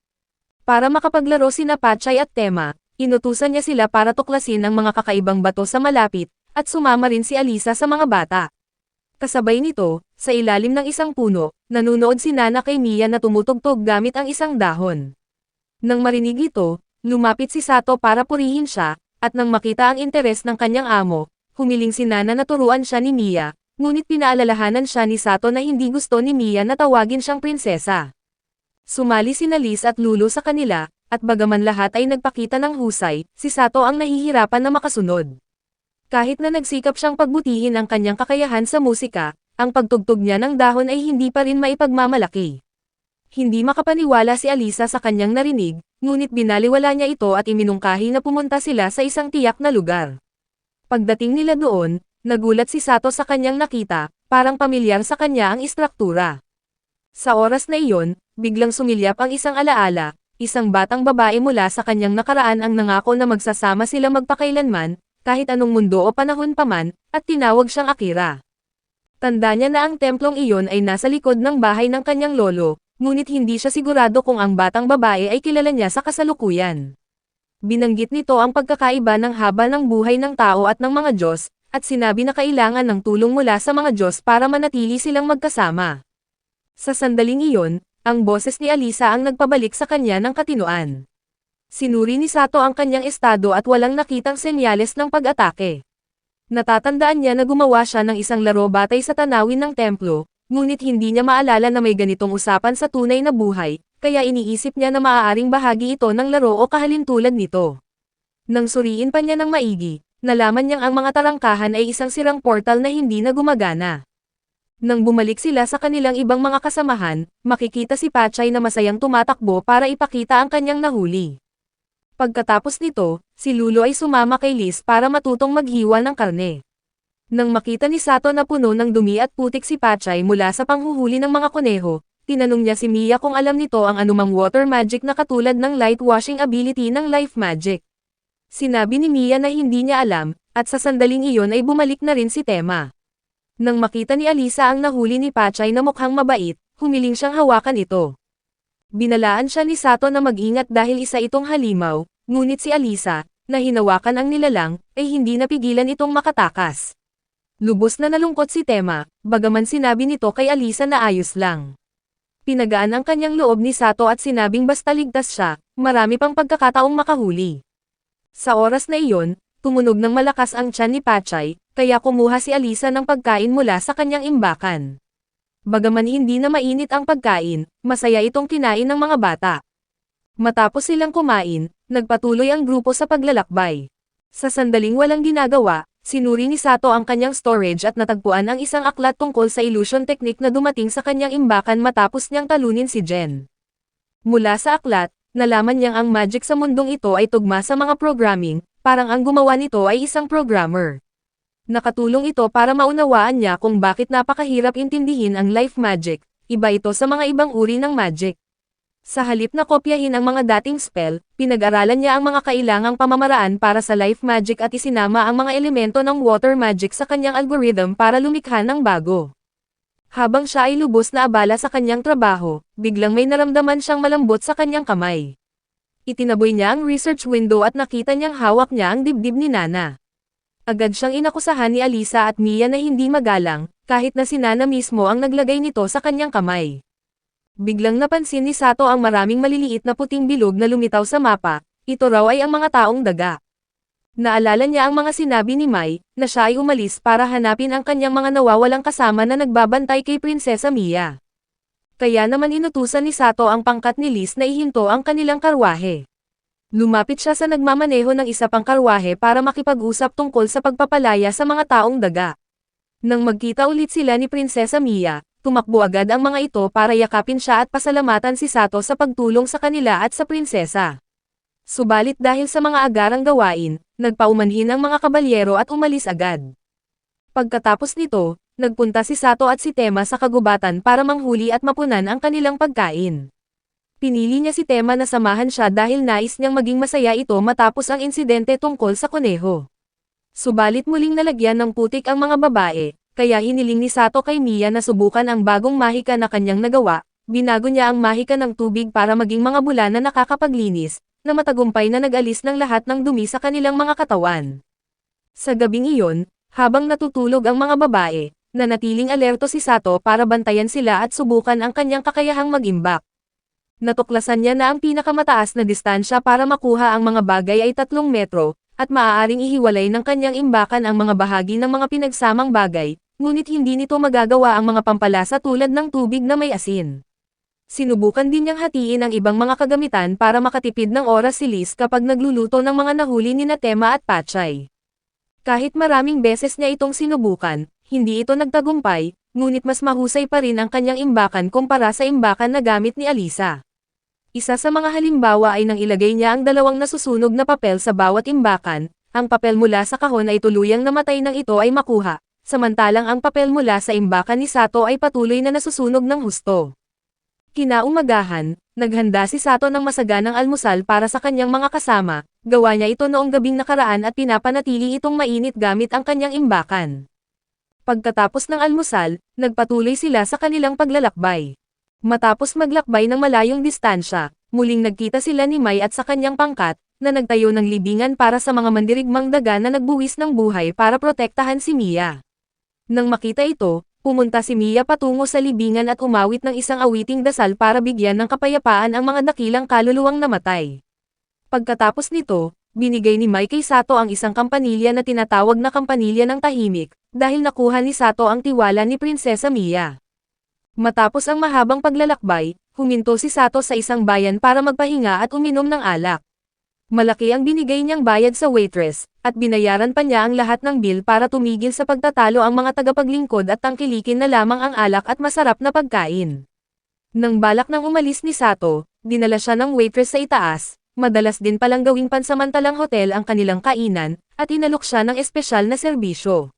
[SPEAKER 1] Para makapaglaro sina Pachay at Tema, inutusan niya sila para tuklasin ang mga kakaibang bato sa malapit, at sumama rin si Alisa sa mga bata. Kasabay nito, sa ilalim ng isang puno, nanunood si Nana kay Mia na tumutugtog gamit ang isang dahon. Nang marinig ito, lumapit si Sato para purihin siya, at nang makita ang interes ng kanyang amo, humiling si Nana na turuan siya ni Mia, ngunit pinaalalahanan siya ni Sato na hindi gusto ni Mia na tawagin siyang prinsesa. Sumali sina Liz at Lulo sa kanila, at bagaman lahat ay nagpakita ng husay, si Sato ang nahihirapan na makasunod. Kahit na nagsikap siyang pagbutihin ang kanyang kakayahan sa musika, ang pagtugtog niya ng dahon ay hindi pa rin maipagmamalaki. Hindi makapaniwala si Alisa sa kanyang narinig, ngunit binaliwala niya ito at iminungkahi na pumunta sila sa isang tiyak na lugar. Pagdating nila doon, nagulat si Sato sa kanyang nakita, parang pamilyar sa kanya ang istruktura. Sa oras na iyon, biglang sumilyap ang isang alaala, isang batang babae mula sa kanyang nakaraan ang nangako na magsasama sila magpakailanman, kahit anong mundo o panahon paman, at tinawag siyang Akira. Tanda niya na ang templong iyon ay nasa likod ng bahay ng kanyang lolo, ngunit hindi siya sigurado kung ang batang babae ay kilala niya sa kasalukuyan. Binanggit nito ang pagkakaiba ng haba ng buhay ng tao at ng mga Diyos, at sinabi na kailangan ng tulong mula sa mga Diyos para manatili silang magkasama. Sa sandaling iyon, ang boses ni Alisa ang nagpabalik sa kanya ng katinoan. Sinuri ni Sato ang kanyang estado at walang nakitang senyales ng pag-atake. Natatandaan niya na gumawa siya ng isang laro batay sa tanawin ng templo, ngunit hindi niya maalala na may ganitong usapan sa tunay na buhay, kaya iniisip niya na maaaring bahagi ito ng laro o kahalintulad nito. Nang suriin pa niya ng maigi, nalaman niyang ang mga tarangkahan ay isang sirang portal na hindi na gumagana. Nang bumalik sila sa kanilang ibang mga kasamahan, makikita si Pachay na masayang tumatakbo para ipakita ang kanyang nahuli. Pagkatapos nito, si Lulo ay sumama kay Liz para matutong maghiwa ng karne. Nang makita ni Sato na puno ng dumi at putik si Pachay mula sa panghuhuli ng mga kuneho, tinanong niya si Mia kung alam nito ang anumang water magic na katulad ng light washing ability ng life magic. Sinabi ni Mia na hindi niya alam, at sa sandaling iyon ay bumalik na rin si Tema. Nang makita ni Alisa ang nahuli ni Pachay na mukhang mabait, humiling siyang hawakan ito. Binalaan siya ni Sato na mag-ingat dahil isa itong halimaw, ngunit si Alisa, na hinawakan ang nilalang, ay hindi napigilan itong makatakas. Lubos na nalungkot si Tema, bagaman sinabi nito kay Alisa na ayos lang. Pinagaan ang kanyang loob ni Sato at sinabing basta ligtas siya, marami pang pagkakataong makahuli. Sa oras na iyon, tumunog ng malakas ang tiyan ni Pachay, kaya kumuha si Alisa ng pagkain mula sa kanyang imbakan. Bagaman hindi na mainit ang pagkain, masaya itong kinain ng mga bata. Matapos silang kumain, nagpatuloy ang grupo sa paglalakbay. Sa sandaling walang ginagawa, sinuri ni Sato ang kanyang storage at natagpuan ang isang aklat tungkol sa illusion technique na dumating sa kanyang imbakan matapos niyang talunin si Jen. Mula sa aklat, nalaman niyang ang magic sa mundong ito ay tugma sa mga programming, parang ang gumawa nito ay isang programmer. Nakatulong ito para maunawaan niya kung bakit napakahirap intindihin ang life magic, iba ito sa mga ibang uri ng magic. Sa halip na kopyahin ang mga dating spell, pinag-aralan niya ang mga kailangang pamamaraan para sa life magic at isinama ang mga elemento ng water magic sa kanyang algorithm para lumikha ng bago. Habang siya ay lubos na abala sa kanyang trabaho, biglang may naramdaman siyang malambot sa kanyang kamay. Itinaboy niya ang research window at nakita niyang hawak niya ang dibdib ni Nana. Agad siyang inakusahan ni Alisa at Mia na hindi magalang, kahit na si Nana mismo ang naglagay nito sa kanyang kamay. Biglang napansin ni Sato ang maraming maliliit na puting bilog na lumitaw sa mapa, ito raw ay ang mga taong daga. Naalala niya ang mga sinabi ni Mai, na siya ay umalis para hanapin ang kanyang mga nawawalang kasama na nagbabantay kay Prinsesa Mia. Kaya naman inutusan ni Sato ang pangkat ni Liz na ihinto ang kanilang karwahe. Lumapit siya sa nagmamaneho ng isa pang karwahe para makipag-usap tungkol sa pagpapalaya sa mga taong daga. Nang magkita ulit sila ni Prinsesa Mia, tumakbo agad ang mga ito para yakapin siya at pasalamatan si Sato sa pagtulong sa kanila at sa prinsesa. Subalit dahil sa mga agarang gawain, nagpaumanhin ang mga kabalyero at umalis agad. Pagkatapos nito, nagpunta si Sato at si Tema sa kagubatan para manghuli at mapunan ang kanilang pagkain. Pinili niya si Tema na samahan siya dahil nais niyang maging masaya ito matapos ang insidente tungkol sa kuneho. Subalit muling nalagyan ng putik ang mga babae, kaya hiniling ni Sato kay Mia na subukan ang bagong mahika na kanyang nagawa, binago niya ang mahika ng tubig para maging mga bula na nakakapaglinis, na matagumpay na nag-alis ng lahat ng dumi sa kanilang mga katawan. Sa gabing iyon, habang natutulog ang mga babae, nanatiling alerto si Sato para bantayan sila at subukan ang kanyang kakayahang mag-imbak. Natuklasan niya na ang pinakamataas na distansya para makuha ang mga bagay ay 3 metro, at maaaring ihiwalay ng kanyang imbakan ang mga bahagi ng mga pinagsamang bagay, ngunit hindi nito magagawa ang mga pampalasa tulad ng tubig na may asin. Sinubukan din niyang hatiin ang ibang mga kagamitan para makatipid ng oras si Liz kapag nagluluto ng mga nahuli ni Tema at Pachay. Kahit maraming beses niya itong sinubukan, hindi ito nagtagumpay, ngunit mas mahusay pa rin ang kanyang imbakan kumpara sa imbakan na gamit ni Alisa. Isa sa mga halimbawa ay nang ilagay niya ang 2 nasusunog na papel sa bawat imbakan, ang papel mula sa kahon ay tuluyang namatay nang ito ay makuha, samantalang ang papel mula sa imbakan ni Sato ay patuloy na nasusunog ng husto. Kinaumagahan, naghanda si Sato ng masaganang almusal para sa kanyang mga kasama, gawa niya ito noong gabing nakaraan at pinapanatili itong mainit gamit ang kanyang imbakan. Pagkatapos ng almusal, nagpatuloy sila sa kanilang paglalakbay. Matapos maglakbay ng malayong distansya, muling nagkita sila ni Mai at sa kanyang pangkat, na nagtayo ng libingan para sa mga mandirigmang daga na nagbuwis ng buhay para protektahan si Mia. Nang makita ito, pumunta si Mia patungo sa libingan at umawit ng isang awiting dasal para bigyan ng kapayapaan ang mga dakilang kaluluwang namatay. Pagkatapos nito, binigay ni Mai kay Sato ang isang kampanilya na tinatawag na kampanilya ng tahimik, dahil nakuha ni Sato ang tiwala ni Prinsesa Mia. Matapos ang mahabang paglalakbay, huminto si Sato sa isang bayan para magpahinga at uminom ng alak. Malaki ang binigay niyang bayad sa waitress, at binayaran pa niya ang lahat ng bill para tumigil sa pagtatalo ang mga tagapaglingkod at tangkilikin na lamang ang alak at masarap na pagkain. Nang balak nang umalis ni Sato, dinala siya ng waitress sa itaas, madalas din palang gawing pansamantalang hotel ang kanilang kainan, at inalok siya ng espesyal na serbisyo.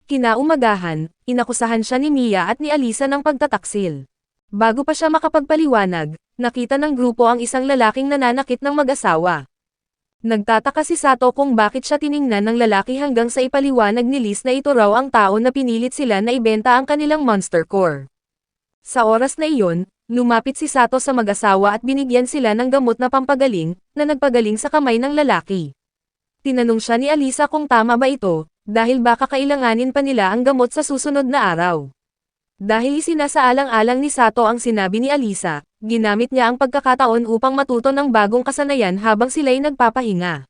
[SPEAKER 1] Kinaumagahan, inakusahan siya ni Mia at ni Alisa ng pagtataksil. Bago pa siya makapagpaliwanag, nakita ng grupo ang isang lalaking nananakit ng mag-asawa. Nagtataka si Sato kung bakit siya tiningnan ng lalaki hanggang sa ipaliwanag ni Liz na ito raw ang tao na pinilit sila na ibenta ang kanilang Monster Core. Sa oras na iyon, lumapit si Sato sa mag-asawa at binigyan sila ng gamot na pampagaling, na nagpagaling sa kamay ng lalaki. Tinanong siya ni Alisa kung tama ba ito, dahil baka kailanganin pa nila ang gamot sa susunod na araw. Dahil isinasaalang-alang ni Sato ang sinabi ni Alisa, ginamit niya ang pagkakataon upang matuto ng bagong kasanayan habang sila'y nagpapahinga.